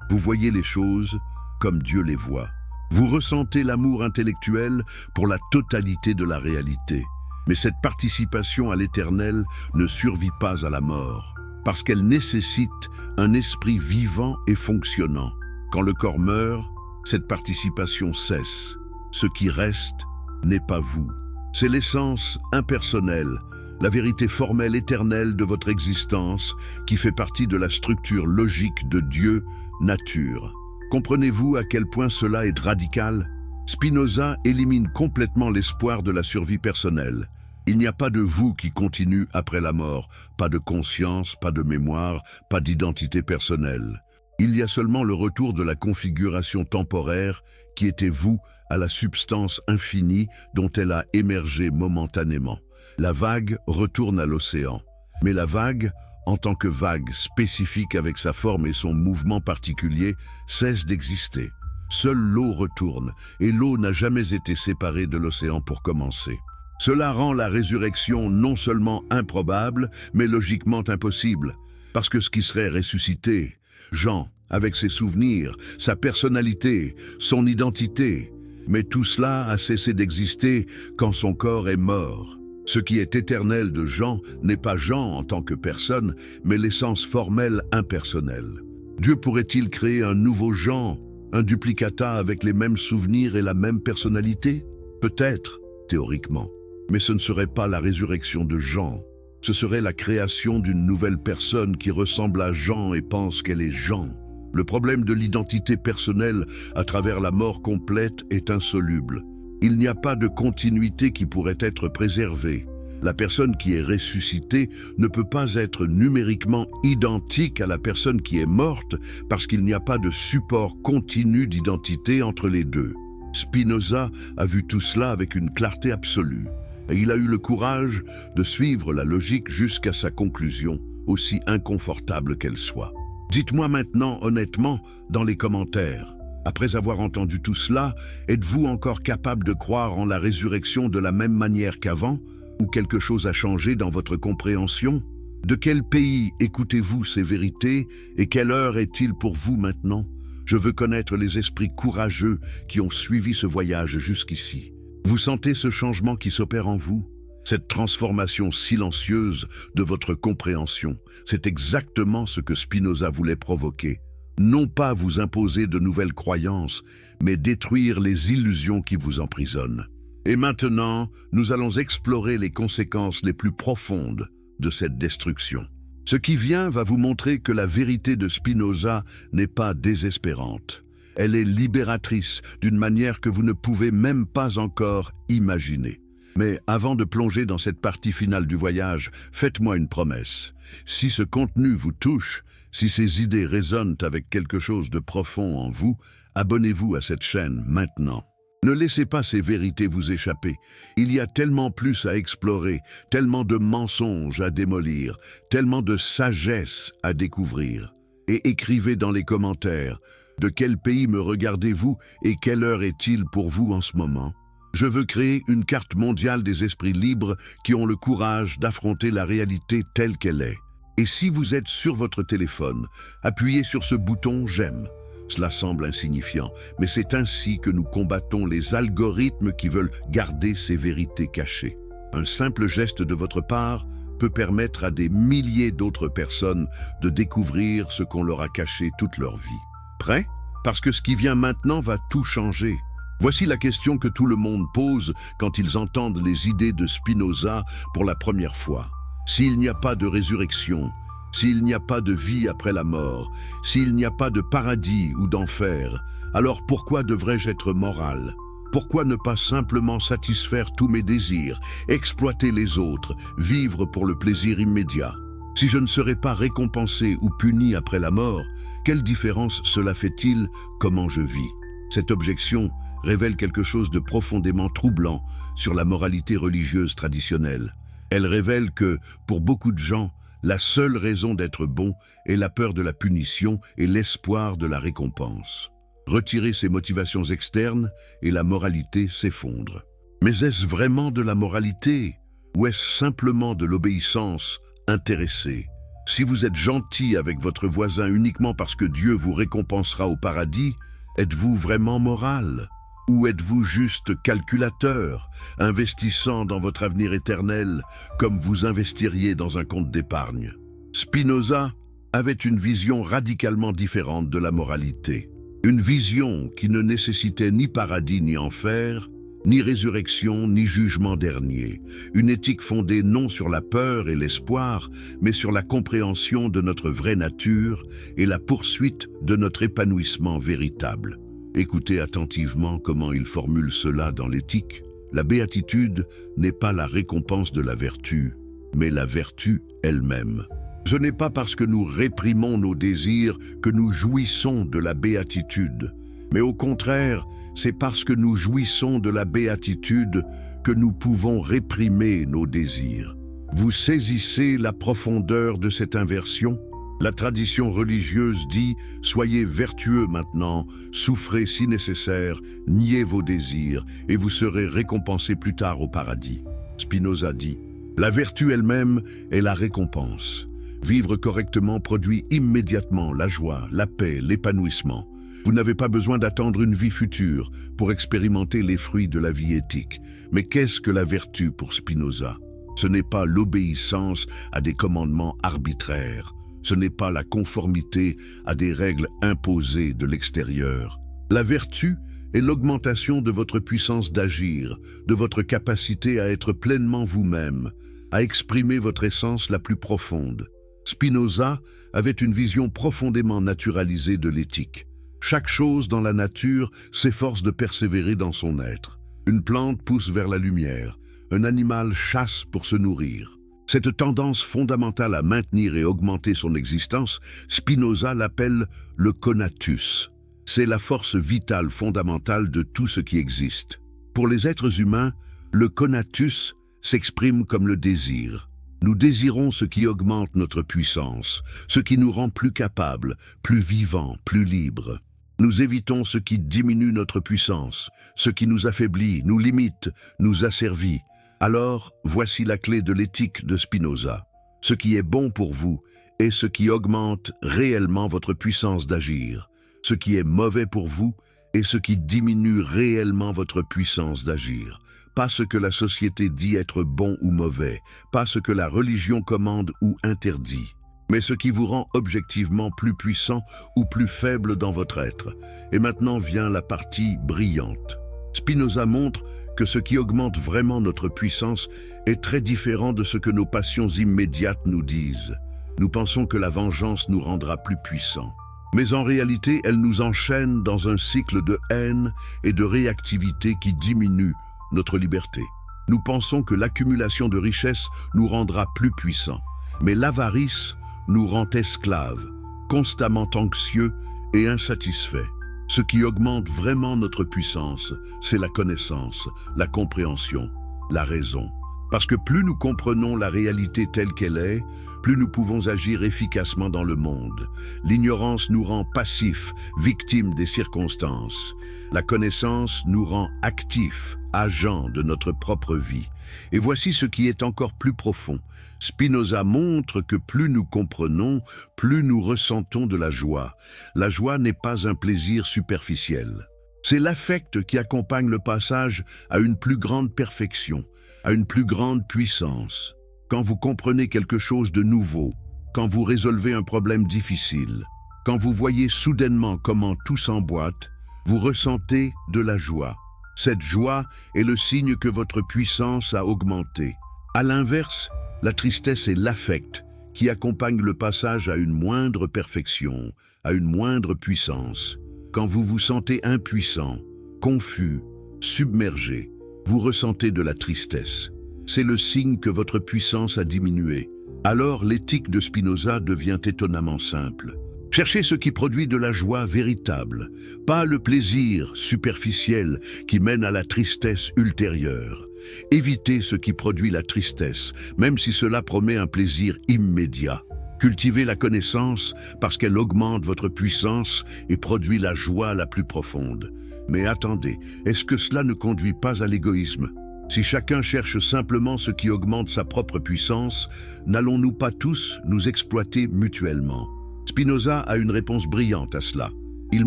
Vous voyez les choses comme Dieu les voit. Vous ressentez l'amour intellectuel pour la totalité de la réalité. Mais cette participation à l'éternel ne survit pas à la mort, parce qu'elle nécessite un esprit vivant et fonctionnant. Quand le corps meurt, cette participation cesse. Ce qui reste n'est pas vous. C'est l'essence impersonnelle, la vérité formelle éternelle de votre existence qui fait partie de la structure logique de Dieu, nature. Comprenez-vous à quel point cela est radical? Spinoza élimine complètement l'espoir de la survie personnelle. Il n'y a pas de vous qui continue après la mort, pas de conscience, pas de mémoire, pas d'identité personnelle. Il y a seulement le retour de la configuration temporaire qui était vous à la substance infinie dont elle a émergé momentanément. La vague retourne à l'océan. Mais la vague, en tant que vague spécifique avec sa forme et son mouvement particulier, cesse d'exister. Seule l'eau retourne, et l'eau n'a jamais été séparée de l'océan pour commencer. Cela rend la résurrection non seulement improbable, mais logiquement impossible, parce que ce qui serait ressuscité, Jean, avec ses souvenirs, sa personnalité, son identité, mais tout cela a cessé d'exister quand son corps est mort. Ce qui est éternel de Jean n'est pas Jean en tant que personne, mais l'essence formelle impersonnelle. Dieu pourrait-il créer un nouveau Jean, un duplicata avec les mêmes souvenirs et la même personnalité? Peut-être, théoriquement. Mais ce ne serait pas la résurrection de Jean. Ce serait la création d'une nouvelle personne qui ressemble à Jean et pense qu'elle est Jean. Le problème de l'identité personnelle à travers la mort complète est insoluble. Il n'y a pas de continuité qui pourrait être préservée. La personne qui est ressuscitée ne peut pas être numériquement identique à la personne qui est morte parce qu'il n'y a pas de support continu d'identité entre les deux. Spinoza a vu tout cela avec une clarté absolue. Et il a eu le courage de suivre la logique jusqu'à sa conclusion, aussi inconfortable qu'elle soit. Dites-moi maintenant honnêtement dans les commentaires, après avoir entendu tout cela, êtes-vous encore capable de croire en la résurrection de la même manière qu'avant, ou quelque chose a changé dans votre compréhension? De quel pays écoutez-vous ces vérités et quelle heure est-il pour vous maintenant? Je veux connaître les esprits courageux qui ont suivi ce voyage jusqu'ici. Vous sentez ce changement qui s'opère en vous? Cette transformation silencieuse de votre compréhension, c'est exactement ce que Spinoza voulait provoquer. Non pas vous imposer de nouvelles croyances, mais détruire les illusions qui vous emprisonnent. Et maintenant, nous allons explorer les conséquences les plus profondes de cette destruction. Ce qui vient va vous montrer que la vérité de Spinoza n'est pas désespérante. Elle est libératrice d'une manière que vous ne pouvez même pas encore imaginer. Mais avant de plonger dans cette partie finale du voyage, faites-moi une promesse. Si ce contenu vous touche, si ces idées résonnent avec quelque chose de profond en vous, abonnez-vous à cette chaîne maintenant. Ne laissez pas ces vérités vous échapper. Il y a tellement plus à explorer, tellement de mensonges à démolir, tellement de sagesse à découvrir. Et écrivez dans les commentaires, de quel pays me regardez-vous et quelle heure est-il pour vous en ce moment? Je veux créer une carte mondiale des esprits libres qui ont le courage d'affronter la réalité telle qu'elle est. Et si vous êtes sur votre téléphone, appuyez sur ce bouton « J'aime ». Cela semble insignifiant, mais c'est ainsi que nous combattons les algorithmes qui veulent garder ces vérités cachées. Un simple geste de votre part peut permettre à des milliers d'autres personnes de découvrir ce qu'on leur a caché toute leur vie. Prêt? Parce que ce qui vient maintenant va tout changer. Voici la question que tout le monde pose quand ils entendent les idées de Spinoza pour la première fois. S'il n'y a pas de résurrection, s'il n'y a pas de vie après la mort, s'il n'y a pas de paradis ou d'enfer, alors pourquoi devrais-je être moral? Pourquoi ne pas simplement satisfaire tous mes désirs, exploiter les autres, vivre pour le plaisir immédiat? Si je ne serais pas récompensé ou puni après la mort, quelle différence cela fait-il comment je vis? Cette objection révèle quelque chose de profondément troublant sur la moralité religieuse traditionnelle. Elle révèle que, pour beaucoup de gens, la seule raison d'être bon est la peur de la punition et l'espoir de la récompense. Retirez ces motivations externes et la moralité s'effondre. Mais est-ce vraiment de la moralité ou est-ce simplement de l'obéissance intéressée? Si vous êtes gentil avec votre voisin uniquement parce que Dieu vous récompensera au paradis, êtes-vous vraiment moral? Ou êtes-vous juste calculateur, investissant dans votre avenir éternel comme vous investiriez dans un compte d'épargne? Spinoza avait une vision radicalement différente de la moralité. Une vision qui ne nécessitait ni paradis ni enfer, ni résurrection ni jugement dernier. Une éthique fondée non sur la peur et l'espoir, mais sur la compréhension de notre vraie nature et la poursuite de notre épanouissement véritable. Écoutez attentivement comment il formule cela dans l'éthique. La béatitude n'est pas la récompense de la vertu, mais la vertu elle-même. Ce n'est pas parce que nous réprimons nos désirs que nous jouissons de la béatitude, mais au contraire, c'est parce que nous jouissons de la béatitude que nous pouvons réprimer nos désirs. Vous saisissez la profondeur de cette inversion? La tradition religieuse dit « Soyez vertueux maintenant, souffrez si nécessaire, niez vos désirs, et vous serez récompensés plus tard au paradis. » Spinoza dit « La vertu elle-même est la récompense. Vivre correctement produit immédiatement la joie, la paix, l'épanouissement. Vous n'avez pas besoin d'attendre une vie future pour expérimenter les fruits de la vie éthique. Mais qu'est-ce que la vertu pour Spinoza? Ce n'est pas l'obéissance à des commandements arbitraires. Ce n'est pas la conformité à des règles imposées de l'extérieur. La vertu est l'augmentation de votre puissance d'agir, de votre capacité à être pleinement vous-même, à exprimer votre essence la plus profonde. Spinoza avait une vision profondément naturalisée de l'éthique. Chaque chose dans la nature s'efforce de persévérer dans son être. Une plante pousse vers la lumière, un animal chasse pour se nourrir. Cette tendance fondamentale à maintenir et augmenter son existence, Spinoza l'appelle le conatus. C'est la force vitale fondamentale de tout ce qui existe. Pour les êtres humains, le conatus s'exprime comme le désir. Nous désirons ce qui augmente notre puissance, ce qui nous rend plus capables, plus vivants, plus libres. Nous évitons ce qui diminue notre puissance, ce qui nous affaiblit, nous limite, nous asservit. Alors, voici la clé de l'éthique de Spinoza. Ce qui est bon pour vous est ce qui augmente réellement votre puissance d'agir. Ce qui est mauvais pour vous est ce qui diminue réellement votre puissance d'agir. Pas ce que la société dit être bon ou mauvais, pas ce que la religion commande ou interdit, mais ce qui vous rend objectivement plus puissant ou plus faible dans votre être. Et maintenant vient la partie brillante. Spinoza montre que ce qui augmente vraiment notre puissance est très différent de ce que nos passions immédiates nous disent. Nous pensons que la vengeance nous rendra plus puissants. Mais en réalité, elle nous enchaîne dans un cycle de haine et de réactivité qui diminue notre liberté. Nous pensons que l'accumulation de richesses nous rendra plus puissants. Mais l'avarice nous rend esclaves, constamment anxieux et insatisfaits. Ce qui augmente vraiment notre puissance, c'est la connaissance, la compréhension, la raison. Parce que plus nous comprenons la réalité telle qu'elle est, plus nous pouvons agir efficacement dans le monde. L'ignorance nous rend passifs, victimes des circonstances. La connaissance nous rend actifs, agents de notre propre vie. Et voici ce qui est encore plus profond. Spinoza montre que plus nous comprenons, plus nous ressentons de la joie. La joie n'est pas un plaisir superficiel. C'est l'affect qui accompagne le passage à une plus grande perfection, à une plus grande puissance. Quand vous comprenez quelque chose de nouveau, quand vous résolvez un problème difficile, quand vous voyez soudainement comment tout s'emboîte, vous ressentez de la joie. Cette joie est le signe que votre puissance a augmenté. À l'inverse, la tristesse est l'affect qui accompagne le passage à une moindre perfection, à une moindre puissance. Quand vous vous sentez impuissant, confus, submergé, vous ressentez de la tristesse. C'est le signe que votre puissance a diminué. Alors l'éthique de Spinoza devient étonnamment simple. Cherchez ce qui produit de la joie véritable, pas le plaisir superficiel qui mène à la tristesse ultérieure. Évitez ce qui produit la tristesse, même si cela promet un plaisir immédiat. Cultivez la connaissance parce qu'elle augmente votre puissance et produit la joie la plus profonde. Mais attendez, est-ce que cela ne conduit pas à l'égoïsme? Si chacun cherche simplement ce qui augmente sa propre puissance, n'allons-nous pas tous nous exploiter mutuellement? Spinoza a une réponse brillante à cela. Il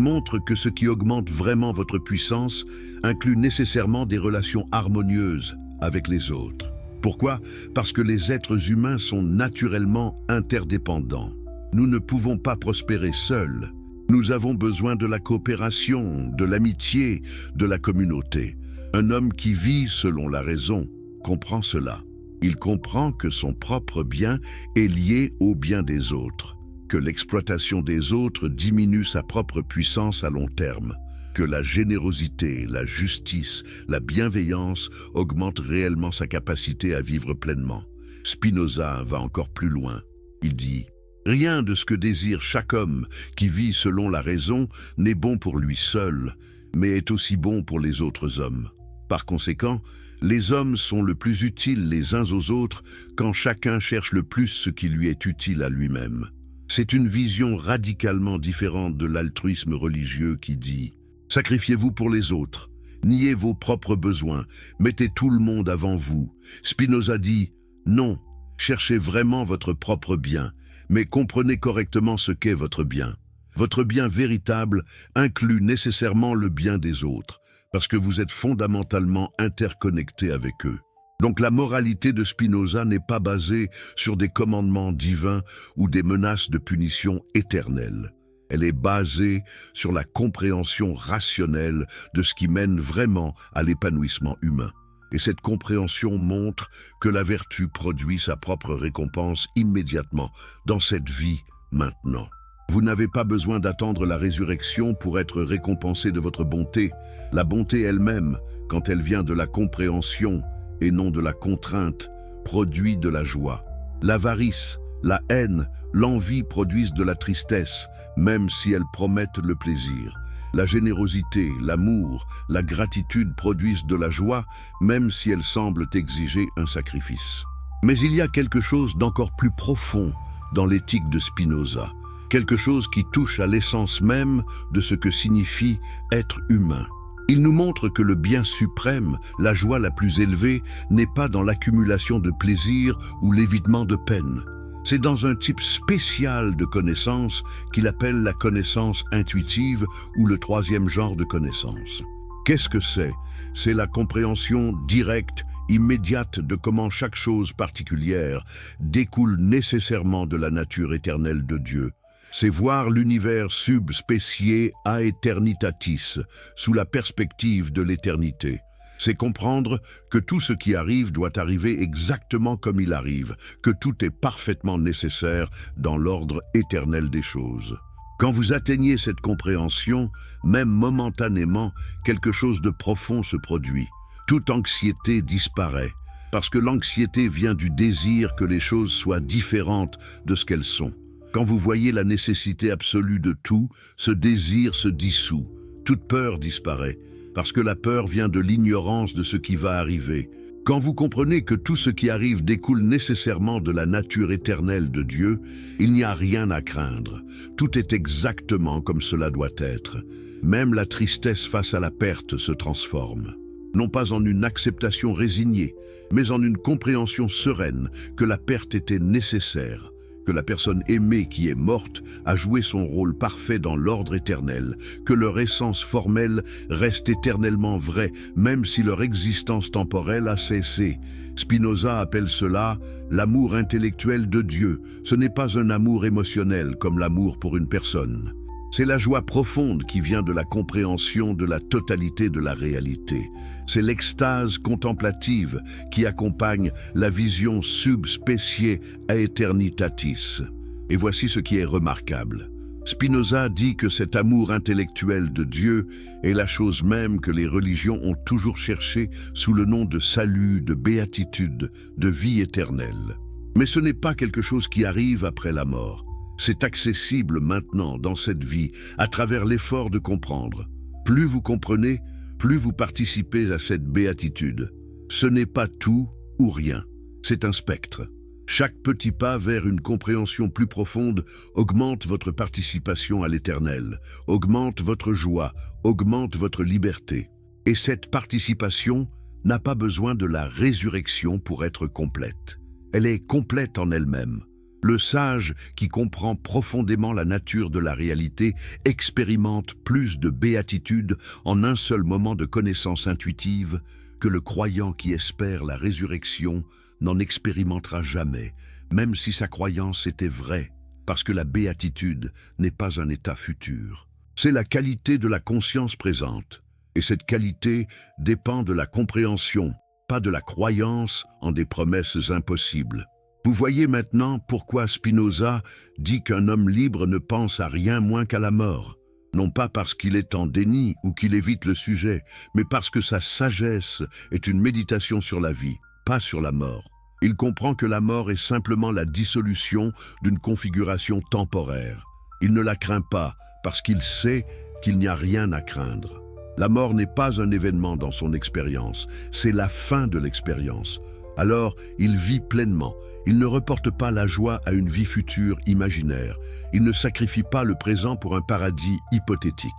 montre que ce qui augmente vraiment votre puissance inclut nécessairement des relations harmonieuses avec les autres. Pourquoi? Parce que les êtres humains sont naturellement interdépendants. Nous ne pouvons pas prospérer seuls. Nous avons besoin de la coopération, de l'amitié, de la communauté. Un homme qui vit selon la raison comprend cela. Il comprend que son propre bien est lié au bien des autres, que l'exploitation des autres diminue sa propre puissance à long terme, que la générosité, la justice, la bienveillance augmentent réellement sa capacité à vivre pleinement. Spinoza va encore plus loin. Il dit « Rien de ce que désire chaque homme qui vit selon la raison n'est bon pour lui seul, mais est aussi bon pour les autres hommes. Par conséquent, les hommes sont le plus utiles les uns aux autres quand chacun cherche le plus ce qui lui est utile à lui-même. » C'est une vision radicalement différente de l'altruisme religieux qui dit « Sacrifiez-vous pour les autres, niez vos propres besoins, mettez tout le monde avant vous. » Spinoza dit « Non, cherchez vraiment votre propre bien, mais comprenez correctement ce qu'est votre bien. Votre bien véritable inclut nécessairement le bien des autres, parce que vous êtes fondamentalement interconnectés avec eux. » Donc la moralité de Spinoza n'est pas basée sur des commandements divins ou des menaces de punition éternelle. Elle est basée sur la compréhension rationnelle de ce qui mène vraiment à l'épanouissement humain. Et cette compréhension montre que la vertu produit sa propre récompense immédiatement, dans cette vie, maintenant. Vous n'avez pas besoin d'attendre la résurrection pour être récompensé de votre bonté. La bonté elle-même, quand elle vient de la compréhension et non de la contrainte, produit de la joie. L'avarice, la haine, l'envie produisent de la tristesse, même si elles promettent le plaisir. La générosité, l'amour, la gratitude produisent de la joie, même si elles semblent exiger un sacrifice. Mais il y a quelque chose d'encore plus profond dans l'éthique de Spinoza, quelque chose qui touche à l'essence même de ce que signifie être humain. Il nous montre que le bien suprême, la joie la plus élevée, n'est pas dans l'accumulation de plaisir ou l'évitement de peine. C'est dans un type spécial de connaissance qu'il appelle la connaissance intuitive ou le troisième genre de connaissance. Qu'est-ce que c'est? C'est la compréhension directe, immédiate de comment chaque chose particulière découle nécessairement de la nature éternelle de Dieu. C'est voir l'univers subspecie aeternitatis, sous la perspective de l'éternité. C'est comprendre que tout ce qui arrive doit arriver exactement comme il arrive, que tout est parfaitement nécessaire dans l'ordre éternel des choses. Quand vous atteignez cette compréhension, même momentanément, quelque chose de profond se produit. Toute anxiété disparaît, parce que l'anxiété vient du désir que les choses soient différentes de ce qu'elles sont. Quand vous voyez la nécessité absolue de tout, ce désir se dissout. Toute peur disparaît, parce que la peur vient de l'ignorance de ce qui va arriver. Quand vous comprenez que tout ce qui arrive découle nécessairement de la nature éternelle de Dieu, il n'y a rien à craindre. Tout est exactement comme cela doit être. Même la tristesse face à la perte se transforme. Non pas en une acceptation résignée, mais en une compréhension sereine que la perte était nécessaire, que la personne aimée qui est morte a joué son rôle parfait dans l'ordre éternel, que leur essence formelle reste éternellement vraie, même si leur existence temporelle a cessé. Spinoza appelle cela l'amour intellectuel de Dieu. Ce n'est pas un amour émotionnel comme l'amour pour une personne. C'est la joie profonde qui vient de la compréhension de la totalité de la réalité. C'est l'extase contemplative qui accompagne la vision subspecie aeternitatis. Et voici ce qui est remarquable. Spinoza dit que cet amour intellectuel de Dieu est la chose même que les religions ont toujours cherché sous le nom de salut, de béatitude, de vie éternelle. Mais ce n'est pas quelque chose qui arrive après la mort. C'est accessible maintenant dans cette vie, à travers l'effort de comprendre. Plus vous comprenez, plus vous participez à cette béatitude. Ce n'est pas tout ou rien, c'est un spectre. Chaque petit pas vers une compréhension plus profonde augmente votre participation à l'Éternel, augmente votre joie, augmente votre liberté. Et cette participation n'a pas besoin de la résurrection pour être complète. Elle est complète en elle-même. Le sage qui comprend profondément la nature de la réalité expérimente plus de béatitude en un seul moment de connaissance intuitive que le croyant qui espère la résurrection n'en expérimentera jamais, même si sa croyance était vraie, parce que la béatitude n'est pas un état futur. C'est la qualité de la conscience présente, et cette qualité dépend de la compréhension, pas de la croyance en des promesses impossibles. Vous voyez maintenant pourquoi Spinoza dit qu'un homme libre ne pense à rien moins qu'à la mort, non pas parce qu'il est en déni ou qu'il évite le sujet, mais parce que sa sagesse est une méditation sur la vie, pas sur la mort. Il comprend que la mort est simplement la dissolution d'une configuration temporaire. Il ne la craint pas parce qu'il sait qu'il n'y a rien à craindre. La mort n'est pas un événement dans son expérience, c'est la fin de l'expérience. Alors, il vit pleinement. Il ne reporte pas la joie à une vie future imaginaire. Il ne sacrifie pas le présent pour un paradis hypothétique.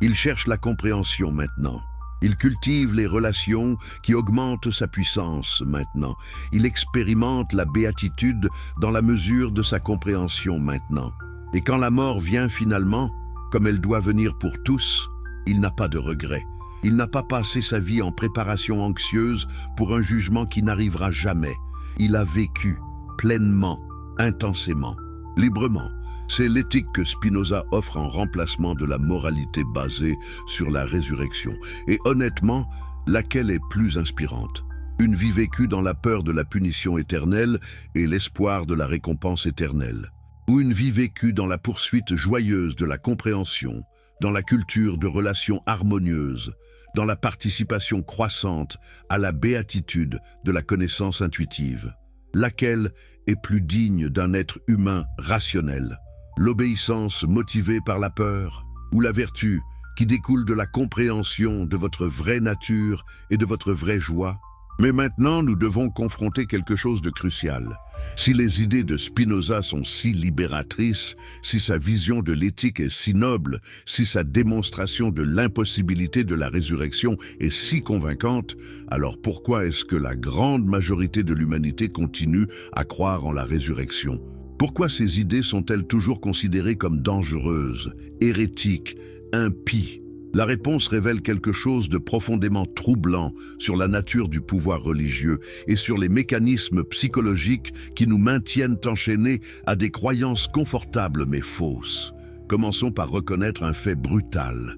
Il cherche la compréhension maintenant. Il cultive les relations qui augmentent sa puissance maintenant. Il expérimente la béatitude dans la mesure de sa compréhension maintenant. Et quand la mort vient finalement, comme elle doit venir pour tous, il n'a pas de regret. Il n'a pas passé sa vie en préparation anxieuse pour un jugement qui n'arrivera jamais. Il a vécu pleinement, intensément, librement. C'est l'éthique que Spinoza offre en remplacement de la moralité basée sur la résurrection. Et honnêtement, laquelle est plus inspirante? Une vie vécue dans la peur de la punition éternelle et l'espoir de la récompense éternelle. Ou une vie vécue dans la poursuite joyeuse de la compréhension, dans la culture de relations harmonieuses, dans la participation croissante à la béatitude de la connaissance intuitive. Laquelle est plus digne d'un être humain rationnel? L'obéissance motivée par la peur ou la vertu qui découle de la compréhension de votre vraie nature et de votre vraie joie? Mais maintenant, nous devons confronter quelque chose de crucial. Si les idées de Spinoza sont si libératrices, si sa vision de l'éthique est si noble, si sa démonstration de l'impossibilité de la résurrection est si convaincante, alors pourquoi est-ce que la grande majorité de l'humanité continue à croire en la résurrection? Pourquoi ces idées sont-elles toujours considérées comme dangereuses, hérétiques, impies? La réponse révèle quelque chose de profondément troublant sur la nature du pouvoir religieux et sur les mécanismes psychologiques qui nous maintiennent enchaînés à des croyances confortables mais fausses. Commençons par reconnaître un fait brutal.